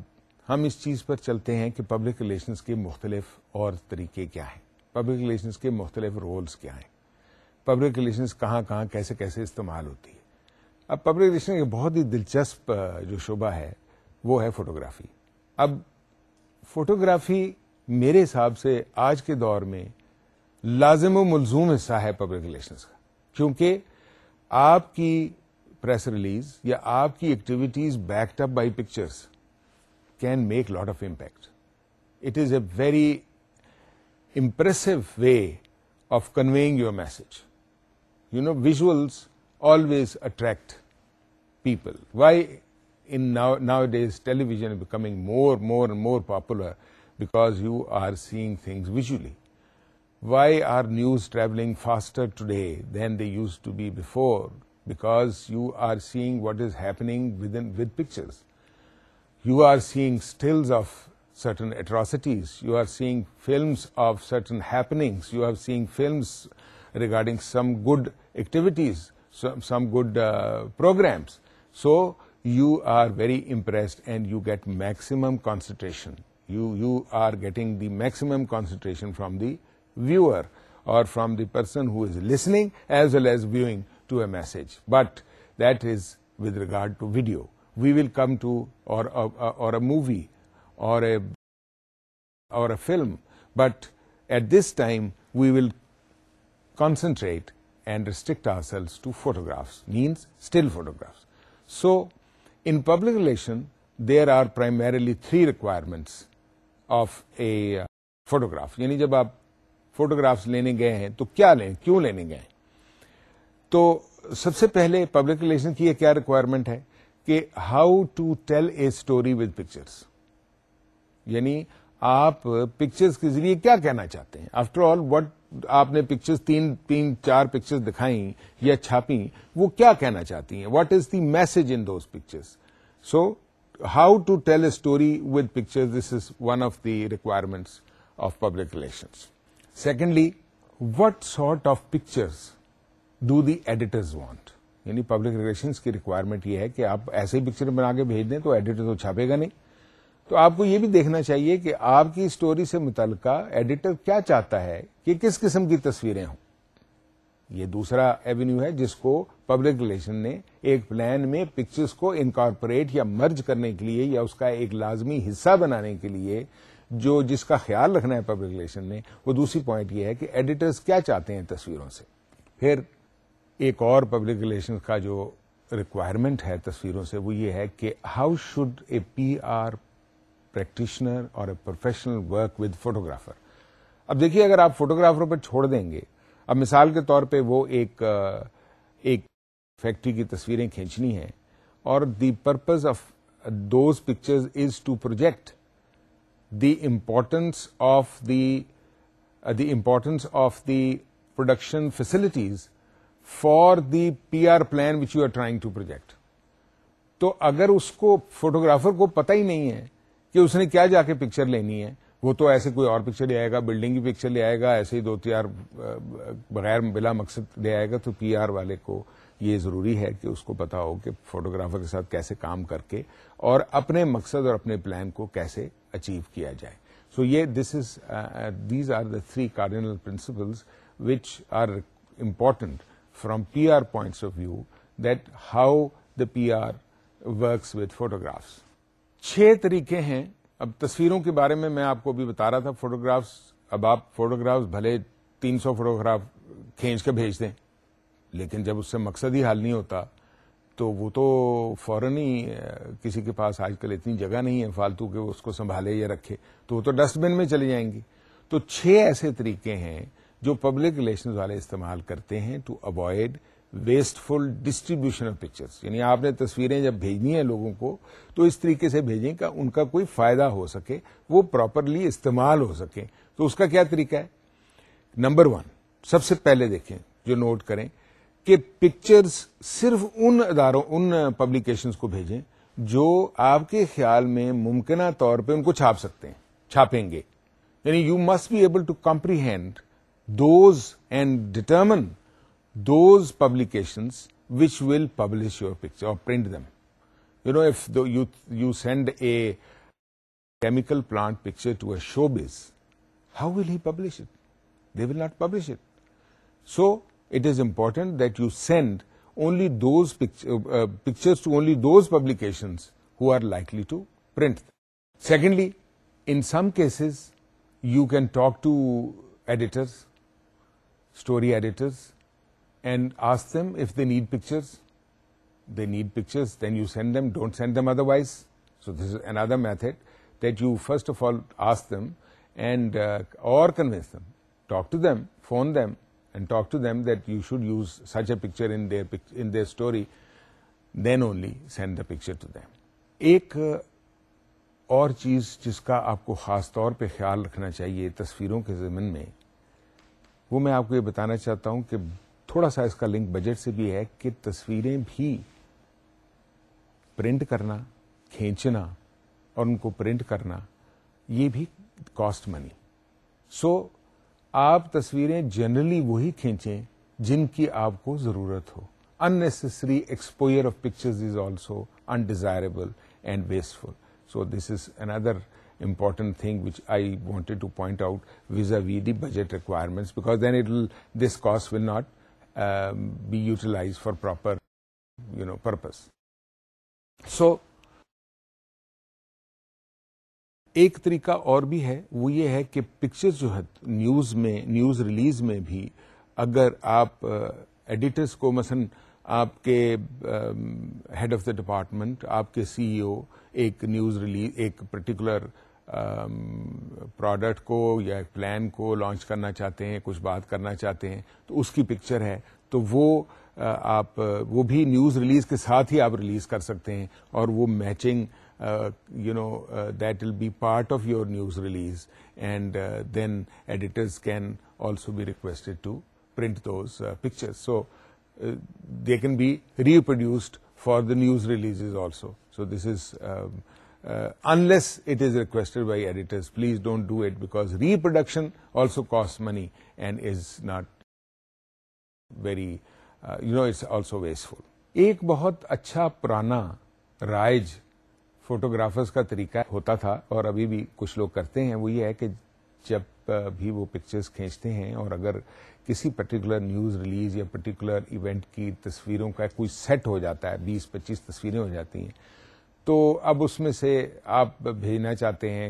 ہم اس چیز پر چلتے ہیں کہ پبلک ریلیشنز کے مختلف اور طریقے کیا ہیں، پبلک ریلیشنز کے مختلف رولز کیا ہیں، پبلک ریلیشنز کہاں کہاں کیسے کیسے استعمال ہوتی ہے. اب پبلک ریلیشن کا بہت ہی دلچسپ جو شعبہ ہے وہ ہے فوٹوگرافی. اب فوٹوگرافی میرے حساب سے آج کے دور میں لازم و ملزوم حصہ ہے پبلک ریلیشنز کا، کیونکہ آپ کی پریس ریلیز یا آپ کی activities backed up by pictures can make lot of impact. It is a very impressive way of conveying your message. You know, visuals always attract people. Why in nowadays television is becoming more and more popular? Because you are seeing things visually. Why are news traveling faster today than they used to be before? Because you are seeing what is happening with pictures. You are seeing stills of certain atrocities. You are seeing films of certain happenings. You are seeing films regarding some good activities, some good programs. So you are very impressed and you get maximum concentration. You are getting the maximum concentration from the viewer or from the person who is listening as well as viewing to a message. But that is with regard to video. We will come to or a movie or a film, but at this time we will concentrate and restrict ourselves to photographs, means still photographs. So, in public relation, there are primarily 3 requirements of a photograph. یعنی جب آپ photographs لینے گئے ہیں تو کیا لیں، کیوں لینے گئے ہیں؟ تو سب سے پہلے پبلک ریلیشن کی کیا ریکوائرمنٹ ہے کہ how to tell a story with pictures. یعنی آپ پکچرز کے ذریعے کیا کہنا چاہتے ہیں. آفٹر آل وٹ آپ نے پکچرز 3-4 پکچرز دکھائیں یا چھاپیں، وہ کیا کہنا چاہتی ہیں؟ What is the message in those pictures? So how to tell a story with pictures, this is one of the requirements of public relations. Secondly, what sort of pictures do the editors want. یعنی public relations کی requirement یہ ہے کہ آپ ایسے ہی picture بنا کے بھیج دیں تو ایڈیٹر تو چھاپے گا نہیں. تو آپ کو یہ بھی دیکھنا چاہیے کہ آپ کی اسٹوری سے متعلقہ ایڈیٹر کیا چاہتا ہے کہ کس قسم کی تصویریں ہوں. یہ دوسرا ایونیو ہے جس کو پبلک ریلیشن نے ایک پلان میں پکچرز کو انکارپوریٹ یا مرج کرنے کے لیے یا اس کا ایک لازمی حصہ بنانے کے لیے جس کا خیال رکھنا ہے پبلک ریلیشن نے. وہ دوسری پوائنٹ یہ ہے کہ ایڈیٹرز کیا چاہتے ہیں تصویروں سے. پھر ایک اور پبلک ریلیشن کا جو ریکوائرمنٹ ہے تصویروں سے وہ یہ ہے کہ how should a PR practitioner اور a professional work with photographer. اب دیکھیے, اگر آپ فوٹوگرافر پر چھوڑ دیں گے, اب مثال کے طور پہ وہ ایک فیکٹری کی تصویریں کھینچنی ہیں اور the purpose of those pictures is to project the importance of the production facilities for the PR plan which you are trying to project. تو اگر اس کو فوٹوگرافر کو پتہ ہی نہیں ہے کہ اس نے کیا جا کے پکچر لینی ہے, وہ تو ایسے کوئی اور پکچر لے آئے گا, بلڈنگ کی پکچر لے آئے گا, ایسے ہی 2-4 بغیر بلا مقصد لے آئے گا. تو PR والے کو یہ ضروری ہے کہ اس کو پتا ہو کہ فوٹوگرافر کے ساتھ کیسے کام کر کے اور اپنے مقصد اور اپنے پلان کو کیسے اچیو کیا جائے. سو یہ these are the 3 cardinal principles which are important from PR points of view, that how the PR works with photographs. 6 طریقے ہیں. اب تصویروں کے بارے میں آپ کو بھی بتا رہا تھا. فوٹوگرافس, اب آپ فوٹوگرافس بھلے 300 فوٹوگراف کھینچ کے بھیج دیں, لیکن جب اس سے مقصد ہی حل نہیں ہوتا تو وہ تو فوراً ہی کسی کے پاس آج کل اتنی جگہ نہیں ہے فالتو کہ وہ اس کو سنبھالے یا رکھے، تو وہ تو ڈسٹ بن میں چلی جائیں گی. تو 6 ایسے طریقے ہیں جو پبلک ریلیشنز والے استعمال کرتے ہیں to avoid wasteful distribution of pictures. یعنی آپ نے تصویریں جب بھیجنی ہیں لوگوں کو تو اس طریقے سے بھیجیں کہ ان کا کوئی فائدہ ہو سکے، وہ پراپرلی استعمال ہو سکے. تو اس کا کیا طریقہ ہے؟ نمبر 1 سب سے پہلے دیکھیں جو نوٹ کریں کہ پکچرز صرف ان پبلیکیشنز کو بھیجیں جو آپ کے خیال میں ممکنہ طور پہ ان کو چھاپ سکتے ہیں، چھاپیں گے. یعنی you must be able to comprehend those and determine those publications which will publish your picture or print them. You know, if you send a chemical plant picture to a showbiz, how will he publish it? They will not publish it. So it is important that you send only those pictures to only those publications who are likely to print them. Secondly, in some cases you can talk to editors, story editors, and ask them if they need pictures. They need pictures, then you send them, don't send them otherwise. So this is another method, that you first of all ask them and or convince them. Talk to them, phone them and talk to them that you should use such a picture in their story, then only send the picture to them. ایک اور چیز جس کا آپ کو خاص طور پہ خیال رکھنا چاہیے تصویروں کے ضمن میں، وہ میں آپ کو یہ بتانا چاہتا ہوں کہ تھوڑا سا اس کا لنک بجٹ سے بھی ہے کہ تصویریں بھی پرنٹ کرنا، کھینچنا اور ان کو پرنٹ کرنا یہ بھی کاسٹ منی. سو آپ تصویریں جنرلی وہی کھینچیں جن کی آپ کو ضرورت ہو. unnecessary exposure of pictures is also undesirable and wasteful. So this is another important thing which I wanted to point out vis-a-vis the budget requirements, because then this cost will not be utilized for proper purpose. So ایک طریقہ اور بھی ہے، وہ یہ ہے کہ pictures جو ہے نیوز ریلیز میں بھی اگر آپ ایڈیٹرز کو، مثلا آپ کے ہیڈ آف دا ڈپارٹمنٹ، آپ کے سی ای او ایک نیوز ریلیز، ایک پرٹیکولر پروڈکٹ کو یا ایک پلان کو لانچ کرنا چاہتے ہیں، کچھ بات کرنا چاہتے ہیں، تو اس کی پکچر ہے تو وہ بھی نیوز ریلیز کے ساتھ ہی آپ ریلیز کر سکتے ہیں، اور وہ matching that will be part of your news release, and then editors can also be requested to print those pictures. So they can be reproduced for the news releases also. So this is unless it is requested by editors, please don't do it, because reproduction also costs money and is not very it's also wasteful. ایک بہت اچھا پرانا رائج photographers کا طریقہ ہوتا تھا اور ابھی بھی کچھ لوگ کرتے ہیں، وہ یہ ہے کہ جب بھی وہ پکچرز کھینچتے ہیں اور اگر کسی پرٹیکولر نیوز ریلیز یا پرٹیکولر ایونٹ کی تصویروں کا کوئی سیٹ ہو جاتا ہے، 20-25 تصویریں ہو جاتی ہیں، تو اب اس میں سے آپ بھیجنا چاہتے ہیں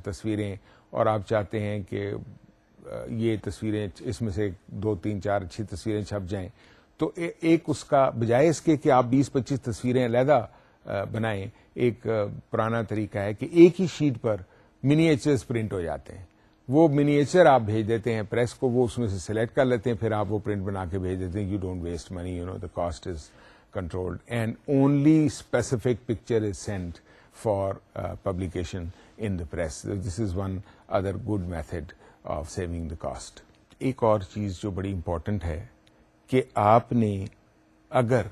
تصویریں، اور آپ چاہتے ہیں کہ یہ تصویریں اس میں سے 2-3-4 اچھی تصویریں چھپ جائیں، تو ایک اس کا بجائے اس کے کہ آپ 20-25 تصویریں علیحدہ بنائیں، ایک پرانا طریقہ ہے کہ ایک ہی شیٹ پر منیچرز پرنٹ ہو جاتے ہیں. وہ منیچر آپ بھیج دیتے ہیں پریس کو، وہ اس میں سے سلیکٹ کر لیتے ہیں، پھر آپ وہ پرنٹ بنا کے بھیج دیتے ہیں. You don't waste money, the cost is controlled and only specific picture is sent for publication in the press. This is one other good method of saving the cost. ایک اور چیز جو بڑی امپورٹنٹ ہے کہ آپ نے اگر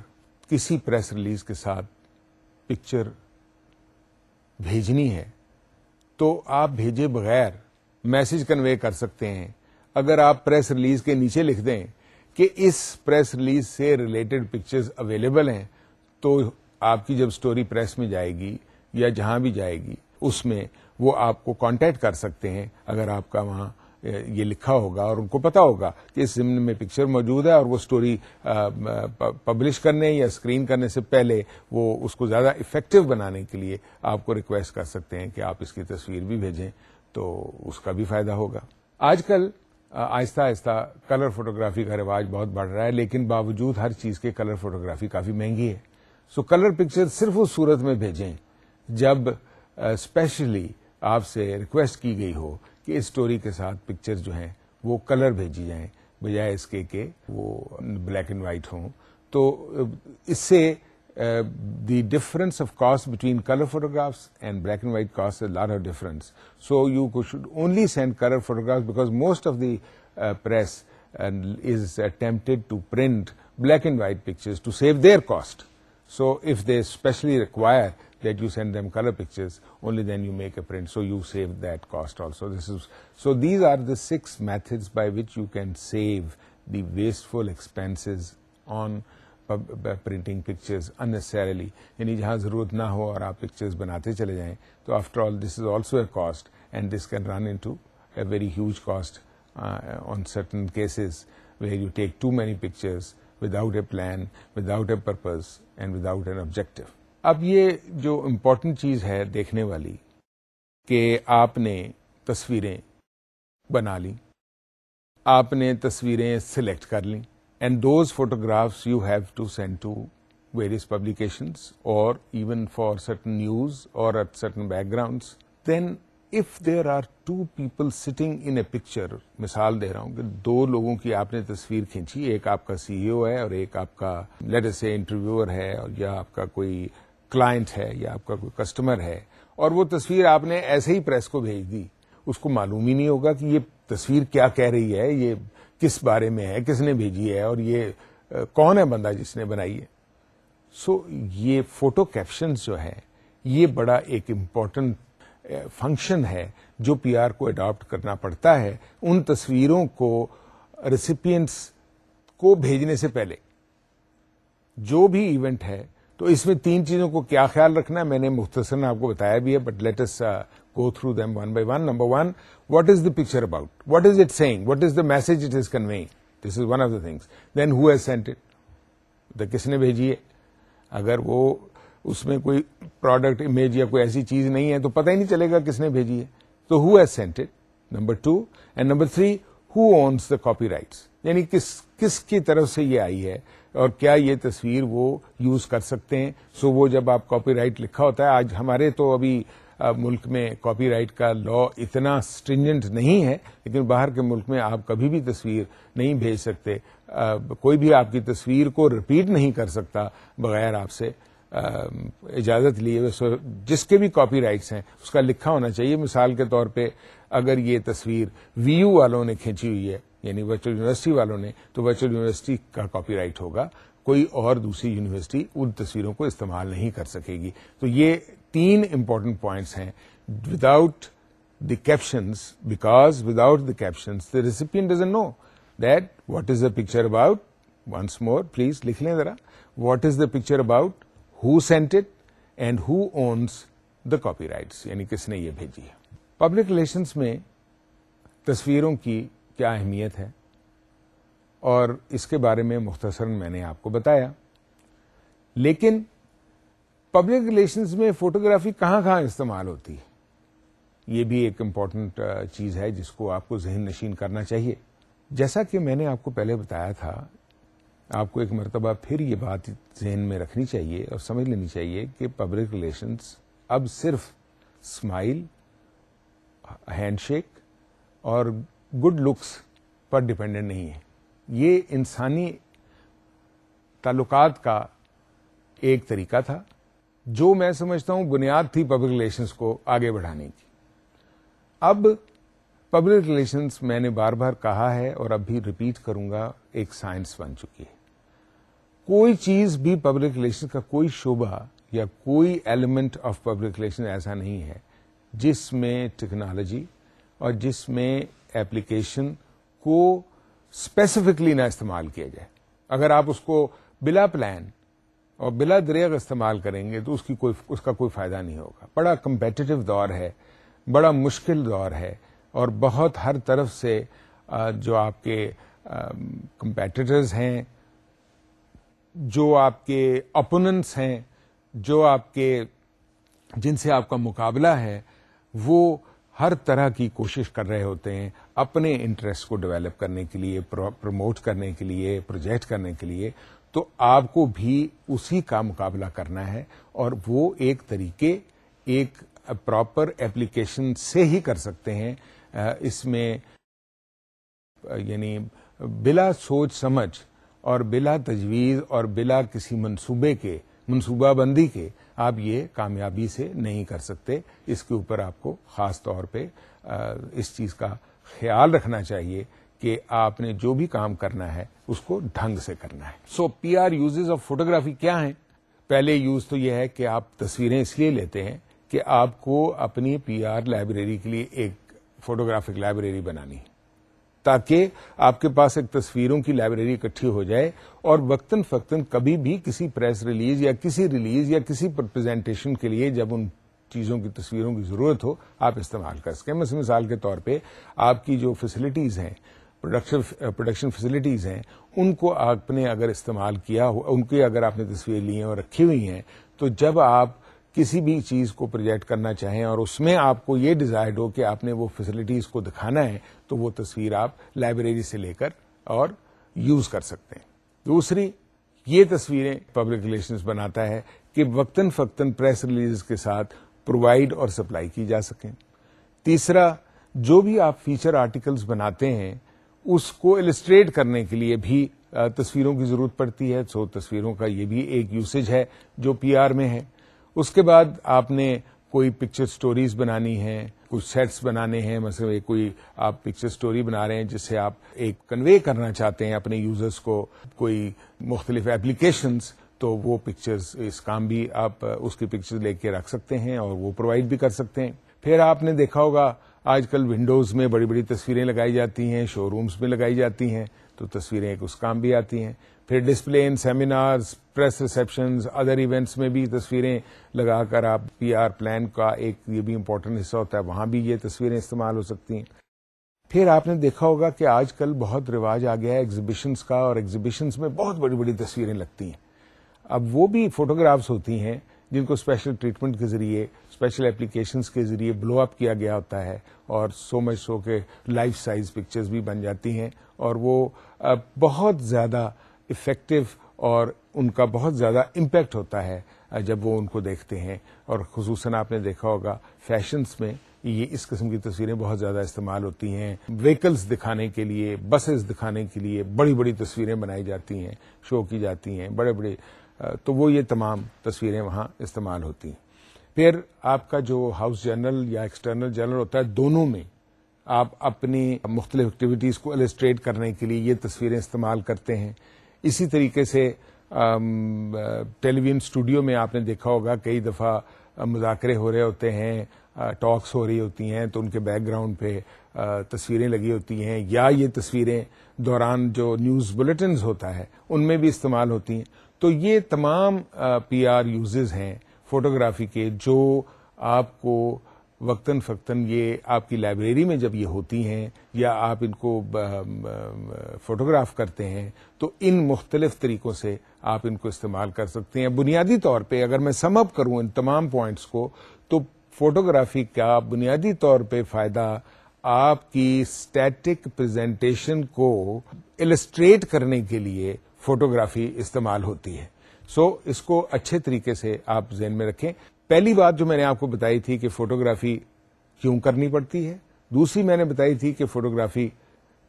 کسی پریس ریلیز کے ساتھ پکچر بھیجنی ہے تو آپ بھیجے بغیر میسج کنوے کر سکتے ہیں. اگر آپ پریس ریلیز کے نیچے لکھ دیں کہ اس پریس ریلیز سے ریلیٹڈ پکچرز اویلیبل ہیں، تو آپ کی جب سٹوری پریس میں جائے گی یا جہاں بھی جائے گی اس میں وہ آپ کو کانٹیکٹ کر سکتے ہیں اگر آپ کا وہاں یہ لکھا ہوگا اور ان کو پتا ہوگا کہ اس ضمن میں پکچر موجود ہے، اور وہ سٹوری پبلش کرنے یا اسکرین کرنے سے پہلے وہ اس کو زیادہ افیکٹو بنانے کے لیے آپ کو ریکویسٹ کر سکتے ہیں کہ آپ اس کی تصویر بھی بھیجیں، تو اس کا بھی فائدہ ہوگا. آج کل آہستہ آہستہ کلر فوٹوگرافی کا رواج بہت بڑھ رہا ہے، لیکن باوجود ہر چیز کے کلر فوٹوگرافی کافی مہنگی ہے. سو کلر پکچر صرف اس صورت میں بھیجیں جب اسپیشلی آپ سے ریکویسٹ کی گئی ہو کہ اس اسٹوری کے ساتھ پکچر جو ہیں وہ کلر بھیجی جائیں بجائے اس کے کہ وہ بلیک اینڈ وائٹ ہوں. تو اس سے the difference of cost between color photographs and black and white costs a lot of difference. So you should only send color photographs because most of the press is tempted to print black and white pictures to save their cost. So if they specially require that you send them color pictures, only then you make a print, so you save that cost also. So these are the 6 methods by which you can save the wasteful expenses on printing pictures unnecessarily, یعنی جہاں ضرورت نہ ہو اور آپ pictures بناتے چلے جائیں. تو after all this is also a cost and this can run into a very huge cost on certain cases where you take too many pictures without a plan, without a purpose and without an objective. اب یہ جو important چیز ہے دیکھنے والی کہ آپ نے تصویریں بنا لی, آپ نے تصویریں سلیکٹ کر لیں, and those photographs you have to send to various publications or even for certain news or at certain backgrounds. Then if there are 2 people sitting in a picture, مثال دے رہا ہوں کہ 2 لوگوں کی آپ نے تصویر کھینچی, ایک آپ کا CEO ہے اور ایک آپ کا let us say انٹرویور ہے, اور یا آپ کا کوئی کلائنٹ ہے یا آپ کا کوئی کسٹمر ہے, اور وہ تصویر آپ نے ایسے ہی پریس کو بھیج دی. اس کو معلوم ہی نہیں ہوگا کہ یہ تصویر کیا کہہ رہی ہے, یہ کس بارے میں ہے, کس نے بھیجی ہے, اور یہ کون ہے بندہ جس نے بنائی ہے. سو یہ فوٹو کیپشنز جو ہے یہ بڑا ایک امپورٹنٹ فنکشن ہے جو پی آر کو اڈاپٹ کرنا پڑتا ہے ان تصویروں کو ریسیپینٹس کو بھیجنے سے پہلے. جو بھی ایونٹ ہے تو اس میں 3 چیزوں کو کیا خیال رکھنا ہے میں نے مختصراً آپ کو بتایا بھی ہے, but let us go through them one by one. Number one, what is the picture about? What is it saying? What is the message it is conveying? This is one of the things. Then who has sent it? تو کس نے بھیجی ہے. اگر وہ اس میں کوئی product image یا کوئی ایسی چیز نہیں ہے تو پتہ ہی نہیں چلے گا کس نے بھیجی ہے. تو who has sent it? Number 2 and number 3, who owns the copyrights? یعنی کس کی طرف سے یہ آئی ہے اور کیا یہ تصویر وہ یوز کر سکتے ہیں. سو وہ جب آپ کاپی رائٹ لکھا ہوتا ہے, آج ہمارے تو ابھی ملک میں کاپی رائٹ کا لا اتنا اسٹرینجنٹ نہیں ہے, لیکن باہر کے ملک میں آپ کبھی بھی تصویر نہیں بھیج سکتے, کوئی بھی آپ کی تصویر کو ریپیٹ نہیں کر سکتا بغیر آپ سے اجازت لیے. جس کے بھی کاپی رائٹس ہیں اس کا لکھا ہونا چاہیے. مثال کے طور پہ اگر یہ تصویر وی یو والوں نے کھینچی ہوئی ہے, یعنی ورچوئل یونیورسٹی والوں نے, تو ورچوئل یونیورسٹی کا کاپی رائٹ ہوگا, کوئی اور دوسری یونیورسٹی ان تصویروں کو استعمال نہیں کر سکے گی. تو یہ 3 امپورٹنٹ پوائنٹس ہیں. Without the captions, because without the captions the recipient doesn't know that what is the picture about. Once more, please لکھ لیں ذرا. What is the picture about, who sent it, and who owns the copyrights, یعنی کس نے یہ بھیجی ہے. Public relations میں تصویروں کی کیا اہمیت ہے اور اس کے بارے میں مختصراً میں نے آپ کو بتایا. لیکن پبلک ریلیشنز میں فوٹوگرافی کہاں کہاں استعمال ہوتی ہے, یہ بھی ایک امپورٹنٹ چیز ہے جس کو آپ کو ذہن نشین کرنا چاہیے. جیسا کہ میں نے آپ کو پہلے بتایا تھا, آپ کو ایک مرتبہ پھر یہ بات ذہن میں رکھنی چاہیے اور سمجھ لینی چاہیے کہ پبلک ریلیشنز اب صرف اسمائل, ہینڈ شیک اور گڈ لکس پر ڈپینڈنٹ نہیں ہے. یہ انسانی تعلقات کا ایک طریقہ تھا جو میں سمجھتا ہوں بنیاد تھی پبلک ریلیشنز کو آگے بڑھانے کی. اب پبلک ریلیشنز میں نے بار بار کہا ہے اور اب بھی ریپیٹ کروں گا, ایک سائنس بن چکی ہے. کوئی چیز بھی پبلک ریلیشن کا کوئی شعبہ یا کوئی ایلیمنٹ آف پبلک ریلیشن ایسا نہیں ہے جس میں ٹیکنالوجی اور جس میں ایپلیکیشن کو اسپیسیفکلی نہ استعمال کیا جائے. اگر آپ اس کو بلا پلان اور بلا دریغ استعمال کریں گے تو اس کا کوئی فائدہ نہیں ہوگا. بڑا کمپیٹیٹو دور ہے, بڑا مشکل دور ہے, اور بہت ہر طرف سے جو آپ کے کمپیٹیٹرز ہیں, جو آپ کے اپوننٹس ہیں, جو آپ کے جن سے آپ کا مقابلہ ہے, وہ ہر طرح کی کوشش کر رہے ہوتے ہیں اپنے انٹرسٹ کو ڈیولپ کرنے کے لیے, پروموٹ کرنے کے لیے, پروجیکٹ کرنے کے لیے. تو آپ کو بھی اسی کا مقابلہ کرنا ہے، اور وہ ایک طریقے ایک پراپر ایپلیکیشن سے ہی کر سکتے ہیں. اس میں یعنی بلا سوچ سمجھ اور بلا تجویز اور بلا کسی منصوبہ بندی کے آپ یہ کامیابی سے نہیں کر سکتے. اس کے اوپر آپ کو خاص طور پہ اس چیز کا خیال رکھنا چاہیے کہ آپ نے جو بھی کام کرنا ہے اس کو ڈھنگ سے کرنا ہے. So P R uses of photography کیا ہیں؟ پہلے یوز تو یہ ہے کہ آپ تصویریں اس لیے لیتے ہیں کہ آپ کو اپنی پی آر لائبریری کے لیے ایک فوٹوگرافک لائبریری بنانی ہے، تاکہ آپ کے پاس ایک تصویروں کی لائبریری اکٹھی ہو جائے اور وقتاً فوقتاً کبھی بھی کسی پریس ریلیز یا کسی پریزنٹیشن کے لیے جب ان چیزوں کی تصویروں کی ضرورت ہو آپ استعمال کر سکیں. مثال کے طور پہ آپ کی جو فیسلٹیز ہیں، پروڈکشن فیسلٹیز ہیں، ان کو آپ نے اگر استعمال کیا ہو، ان کی اگر آپ نے تصویر لی ہیں اور رکھی ہوئی ہیں، تو جب آپ کسی بھی چیز کو پروجیکٹ کرنا چاہیں اور اس میں آپ کو یہ ڈیزائرڈ ہو کہ آپ نے وہ فیسلٹیز کو دکھانا ہے، تو وہ تصویر آپ لائبریری سے لے کر اور یوز کر سکتے ہیں. دوسری، یہ تصویریں پبلک ریلیشنز بناتا ہے کہ وقتاً فوقتاً پریس ریلیز کے ساتھ پرووائڈ اور سپلائی کی جا سکیں. تیسرا، جو بھی آپ فیچر آرٹیکلز بناتے ہیں اس کو السٹریٹ کرنے کے لیے بھی تصویروں کی ضرورت پڑتی ہے. سو تصویروں کا یہ بھی ایک یوسیج ہے جو پی آر میں ہے. اس کے بعد آپ نے کوئی پکچر سٹوریز بنانی ہے، کچھ سیٹس بنانے ہیں، مثلا کوئی آپ پکچر سٹوری بنا رہے ہیں جس سے آپ ایک کنوے کرنا چاہتے ہیں اپنے یوزرز کو کوئی مختلف ایپلیکیشنز، تو وہ پکچرز اس کام بھی آپ اس کی پکچرز لے کے رکھ سکتے ہیں اور وہ پرووائڈ بھی کر سکتے ہیں. پھر آپ نے دیکھا ہوگا آج کل ونڈوز میں بڑی بڑی تصویریں لگائی جاتی ہیں، شو رومز میں لگائی جاتی ہیں، تو تصویریں ایک اس کام بھی آتی ہیں. پھر ڈسپلے ان سیمینارز، پریس ریسیپشنز، ادر ایونٹس میں بھی تصویریں لگا کر آپ پی آر پلان کا ایک یہ بھی امپورٹنٹ حصہ ہوتا ہے، وہاں بھی یہ تصویریں استعمال ہو سکتی ہیں. پھر آپ نے دیکھا ہوگا کہ آج کل بہت رواج آ گیا ہے ایگزیبیشنز کا، اور ایگزیبیشنز میں بہت بڑی بڑی تصویریں لگتی ہیں. اب وہ بھی فوٹوگرافز ہوتی ہیں جن کو اسپیشل ٹریٹمنٹ کے ذریعے، اسپیشل اپلیکیشنز کے ذریعے بلو اپ کیا گیا ہوتا ہے، اور سو مچ سو کہ لائف سائز پکچرز بھی بن جاتی ہیں، اور وہ بہت زیادہ افیکٹو اور ان کا بہت زیادہ امپیکٹ ہوتا ہے جب وہ ان کو دیکھتے ہیں. اور خصوصاً آپ نے دیکھا ہوگا فیشنز میں یہ اس قسم کی تصویریں بہت زیادہ استعمال ہوتی ہیں. وہیکلز دکھانے کے لیے، بسز دکھانے کے لیے بڑی بڑی تصویریں بنائی جاتی ہیں، شو کی جاتی ہیں بڑے بڑے، تو وہ یہ تمام تصویریں وہاں استعمال ہوتی ہیں. پھر آپ کا جو ہاؤس جرنل یا ایکسٹرنل جرنل ہوتا ہے، دونوں میں آپ اپنی مختلف ایکٹیویٹیز کو السٹریٹ کرنے کے لیے یہ تصویریں استعمال کرتے ہیں. اسی طریقے سے ٹیلی ویژن اسٹوڈیو میں آپ نے دیکھا ہوگا کئی دفعہ مذاکرے ہو رہے ہوتے ہیں، ٹاکس ہو رہی ہوتی ہیں، تو ان کے بیک گراؤنڈ پہ تصویریں لگی ہوتی ہیں، یا یہ تصویریں دوران جو نیوز بلیٹنز ہوتا ہے ان میں بھی استعمال ہوتی ہیں. تو یہ تمام پی آر یوزز ہیں فوٹوگرافی کے، جو آپ کو وقتاً فوقتاً یہ آپ کی لائبریری میں جب یہ ہوتی ہیں یا آپ ان کو فوٹوگراف کرتے ہیں تو ان مختلف طریقوں سے آپ ان کو استعمال کر سکتے ہیں. بنیادی طور پہ اگر میں سم اپ کروں ان تمام پوائنٹس کو، تو فوٹوگرافی کا بنیادی طور پہ فائدہ آپ کی اسٹیٹک پریزنٹیشن کو السٹریٹ کرنے کے لیے فوٹوگرافی استعمال ہوتی ہے. سو اس کو اچھے طریقے سے آپ ذہن میں رکھیں. پہلی بات جو میں نے آپ کو بتائی تھی کہ فوٹوگرافی کیوں کرنی پڑتی ہے، دوسری میں نے بتائی تھی کہ فوٹوگرافی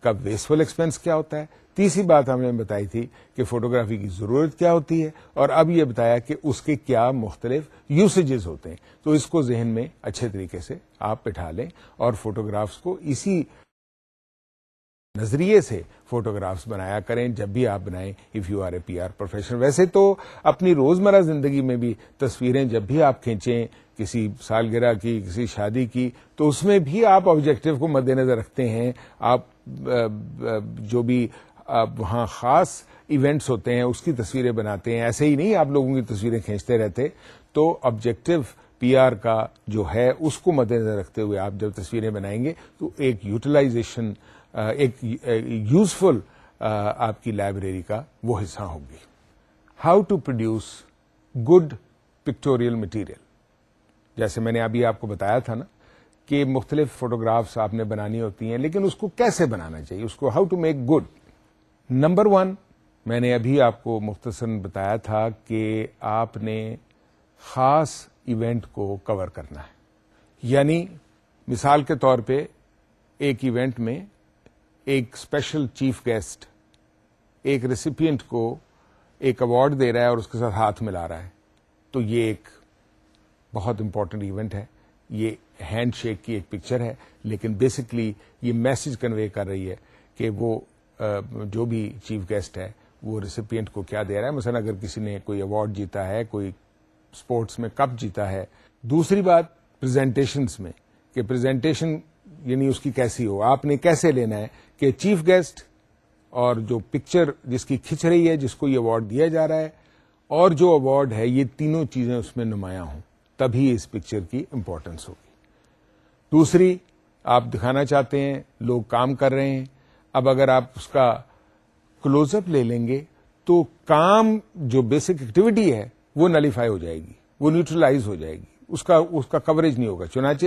کا ویسٹفل ایکسپینس کیا ہوتا ہے، تیسری بات ہم نے بتائی تھی کہ فوٹوگرافی کی ضرورت کیا ہوتی ہے، اور اب یہ بتایا کہ اس کے کیا مختلف یوسیجز ہوتے ہیں. تو اس کو ذہن میں اچھے طریقے سے آپ بٹھا لیں اور فوٹوگرافز کو اسی نظریے سے فوٹوگرافز بنایا کریں جب بھی آپ بنائیں. If you are a P R professional. ویسے تو اپنی روزمرہ زندگی میں بھی تصویریں جب بھی آپ کھینچیں، کسی سالگرہ کی، کسی شادی کی، تو اس میں بھی آپ آبجیکٹو کو مد نظر رکھتے ہیں. آپ جو بھی وہاں خاص ایونٹس ہوتے ہیں اس کی تصویریں بناتے ہیں، ایسے ہی نہیں آپ لوگوں کی تصویریں کھینچتے رہتے. تو آبجیکٹو پی آر کا جو ہے اس کو مد نظر رکھتے ہوئے آپ جب تصویریں بنائیں گے تو ایک یوٹیلائزیشن، ایک یوزفل آپ کی لائبریری کا وہ حصہ ہوگی. How to produce good pictorial material. جیسے میں نے ابھی آپ کو بتایا تھا نا کہ مختلف فوٹوگرافس آپ نے بنانی ہوتی ہیں، لیکن اس کو کیسے بنانا چاہیے، اس کو how to make good. Number 1، میں نے ابھی آپ کو مختصراً بتایا تھا کہ آپ نے خاص ایونٹ کو کور کرنا ہے، یعنی مثال کے طور پہ ایک ایونٹ میں ایک اسپیشل چیف گیسٹ ایک ریسیپینٹ کو ایک ایوارڈ دے رہا ہے اور اس کے ساتھ ہاتھ ملا رہا ہے، تو یہ ایک بہت امپورٹنٹ ایونٹ ہے. یہ ہینڈ شیک کی ایک پکچر ہے، لیکن بیسکلی یہ میسج کنوے کر رہی ہے کہ وہ جو بھی چیف گیسٹ ہے وہ ریسیپینٹ کو کیا دے رہا ہے. مثلا اگر کسی نے کوئی ایوارڈ جیتا ہے، کوئی اسپورٹس میں کپ جیتا ہے. دوسری بات پریزنٹیشنز میں، کہ پریزنٹیشن یعنی اس کی کیسی ہو، آپ نے کیسے لینا ہے کہ چیف گیسٹ اور جو پکچر جس کی کھنچ رہی ہے، جس کو یہ ایوارڈ دیا جا رہا ہے، اور جو ایوارڈ ہے، یہ تینوں چیزیں اس میں نمایاں ہوں، تبھی اس پکچر کی امپورٹنس ہوگی. دوسری، آپ دکھانا چاہتے ہیں لوگ کام کر رہے ہیں. اب اگر آپ اس کا کلوز اپ لے لیں گے تو کام جو بیسک ایکٹیویٹی ہے وہ نلیفائی ہو جائے گی، وہ نیوٹرلائز ہو جائے گی، اس کا کوریج نہیں ہوگا. چنانچہ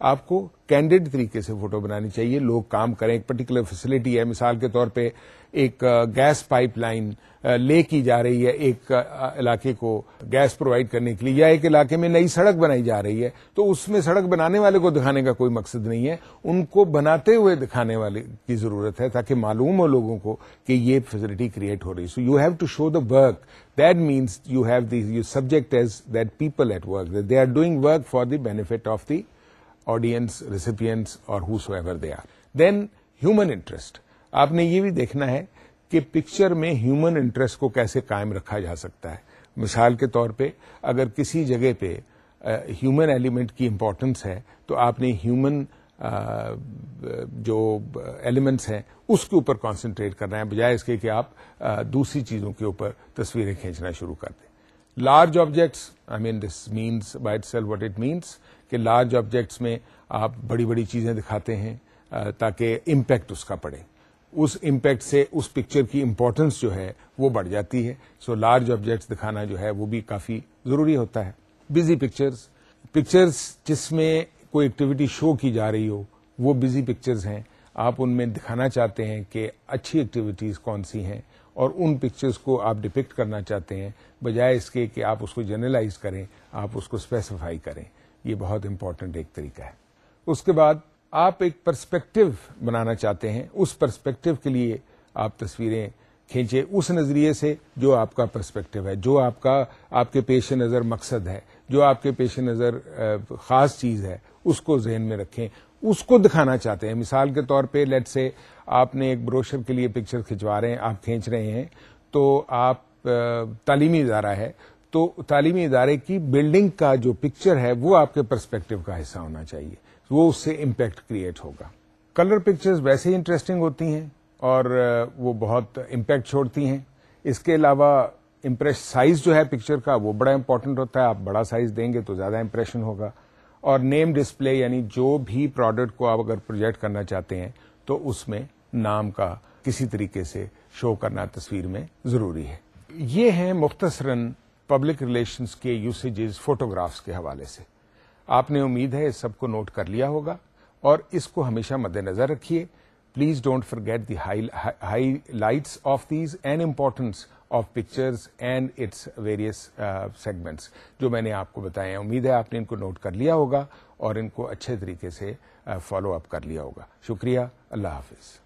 آپ کو کینڈیڈ طریقے سے فوٹو بنانی چاہیے. لوگ کام کریں، ایک پرٹیکولر فیسلٹی ہے، مثال کے طور پہ ایک گیس پائپ لائن لے کی جا رہی ہے ایک علاقے کو گیس پرووائڈ کرنے کے لیے، یا ایک علاقے میں نئی سڑک بنائی جا رہی ہے، تو اس میں سڑک بنانے والے کو دکھانے کا کوئی مقصد نہیں ہے، ان کو بناتے ہوئے دکھانے والے کی ضرورت ہے تاکہ معلوم ہو لوگوں کو کہ یہ فیسلٹی کریٹ ہو رہی. So you have to show the work. That means you have you subject as that people at work, that they are doing work for the benefit of the audience, recipients or whosoever they are. Then human interest. آپ نے یہ بھی دیکھنا ہے کہ picture میں human interest کو کیسے قائم رکھا جا سکتا ہے. مثال کے طور پہ اگر کسی جگہ پہ ہیومن ایلیمنٹ کی امپورٹنس ہے تو آپ نے ہیومن جو ایلیمنٹس ہیں اس کے اوپر کانسنٹریٹ کرنا ہے، بجائے اس کے کہ آپ دوسری چیزوں کے اوپر تصویریں کھینچنا شروع کر دیں. Large objects, this means by it self what it means, کہ لارج آبجیکٹس میں آپ بڑی بڑی چیزیں دکھاتے ہیں تاکہ امپیکٹ اس کا پڑے. اس امپیکٹ سے اس پکچر کی امپورٹنس جو ہے وہ بڑھ جاتی ہے. سو لارج آبجیکٹس دکھانا جو ہے وہ بھی کافی ضروری ہوتا ہے. بزی پکچرز جس میں کوئی ایکٹیویٹی شو کی جا رہی ہو، وہ بزی پکچرز ہیں. آپ ان میں دکھانا چاہتے ہیں کہ اچھی ایکٹیویٹیز کون سی ہیں، اور ان پکچرز کو آپ ڈپکٹ کرنا چاہتے ہیں، بجائے اس کے کہ آپ اس کو جنرلائز کریں، آپ اس کو اسپیسیفائی کریں. یہ بہت امپورٹنٹ ایک طریقہ ہے. اس کے بعد آپ ایک پرسپیکٹو بنانا چاہتے ہیں. اس پرسپیکٹو کے لیے آپ تصویریں کھینچے اس نظریے سے جو آپ کا پرسپیکٹو ہے، جو آپ کے پیش نظر مقصد ہے، جو آپ کے پیش نظر خاص چیز ہے، اس کو ذہن میں رکھیں، اس کو دکھانا چاہتے ہیں. مثال کے طور پہ لیٹ سے آپ نے ایک بروشر کے لیے پکچر کھنچوا رہے ہیں، آپ کھینچ رہے ہیں، تو آپ تعلیمی ادارہ ہے، تو تعلیمی ادارے کی بلڈنگ کا جو پکچر ہے وہ آپ کے پرسپیکٹو کا حصہ ہونا چاہیے، وہ اس سے امپیکٹ کریٹ ہوگا. کلر پکچرز ویسے ہی انٹرسٹنگ ہوتی ہیں اور وہ بہت امپیکٹ چھوڑتی ہیں. اس کے علاوہ سائز جو ہے پکچر کا وہ بڑا امپورٹنٹ ہوتا ہے. آپ بڑا سائز دیں گے تو زیادہ امپریشن ہوگا. اور نیم ڈسپلے، یعنی جو بھی پروڈکٹ کو آپ اگر پروجیکٹ کرنا چاہتے ہیں تو اس میں نام کا کسی طریقے سے شو کرنا تصویر میں ضروری ہے. یہ ہیں مختصراً پبلک ریلیشنز کے یوسیجز فوٹوگرافز کے حوالے سے. آپ نے امید ہے اس سب کو نوٹ کر لیا ہوگا اور اس کو ہمیشہ مد نظر رکھیے. Please don't forget the high lights of these and importance of pictures and its various segments جو میں نے آپ کو بتائے ہیں. امید ہے آپ نے ان کو نوٹ کر لیا ہوگا اور ان کو اچھے طریقے سے فالو اپ کر لیا ہوگا. شکریہ. اللہ حافظ.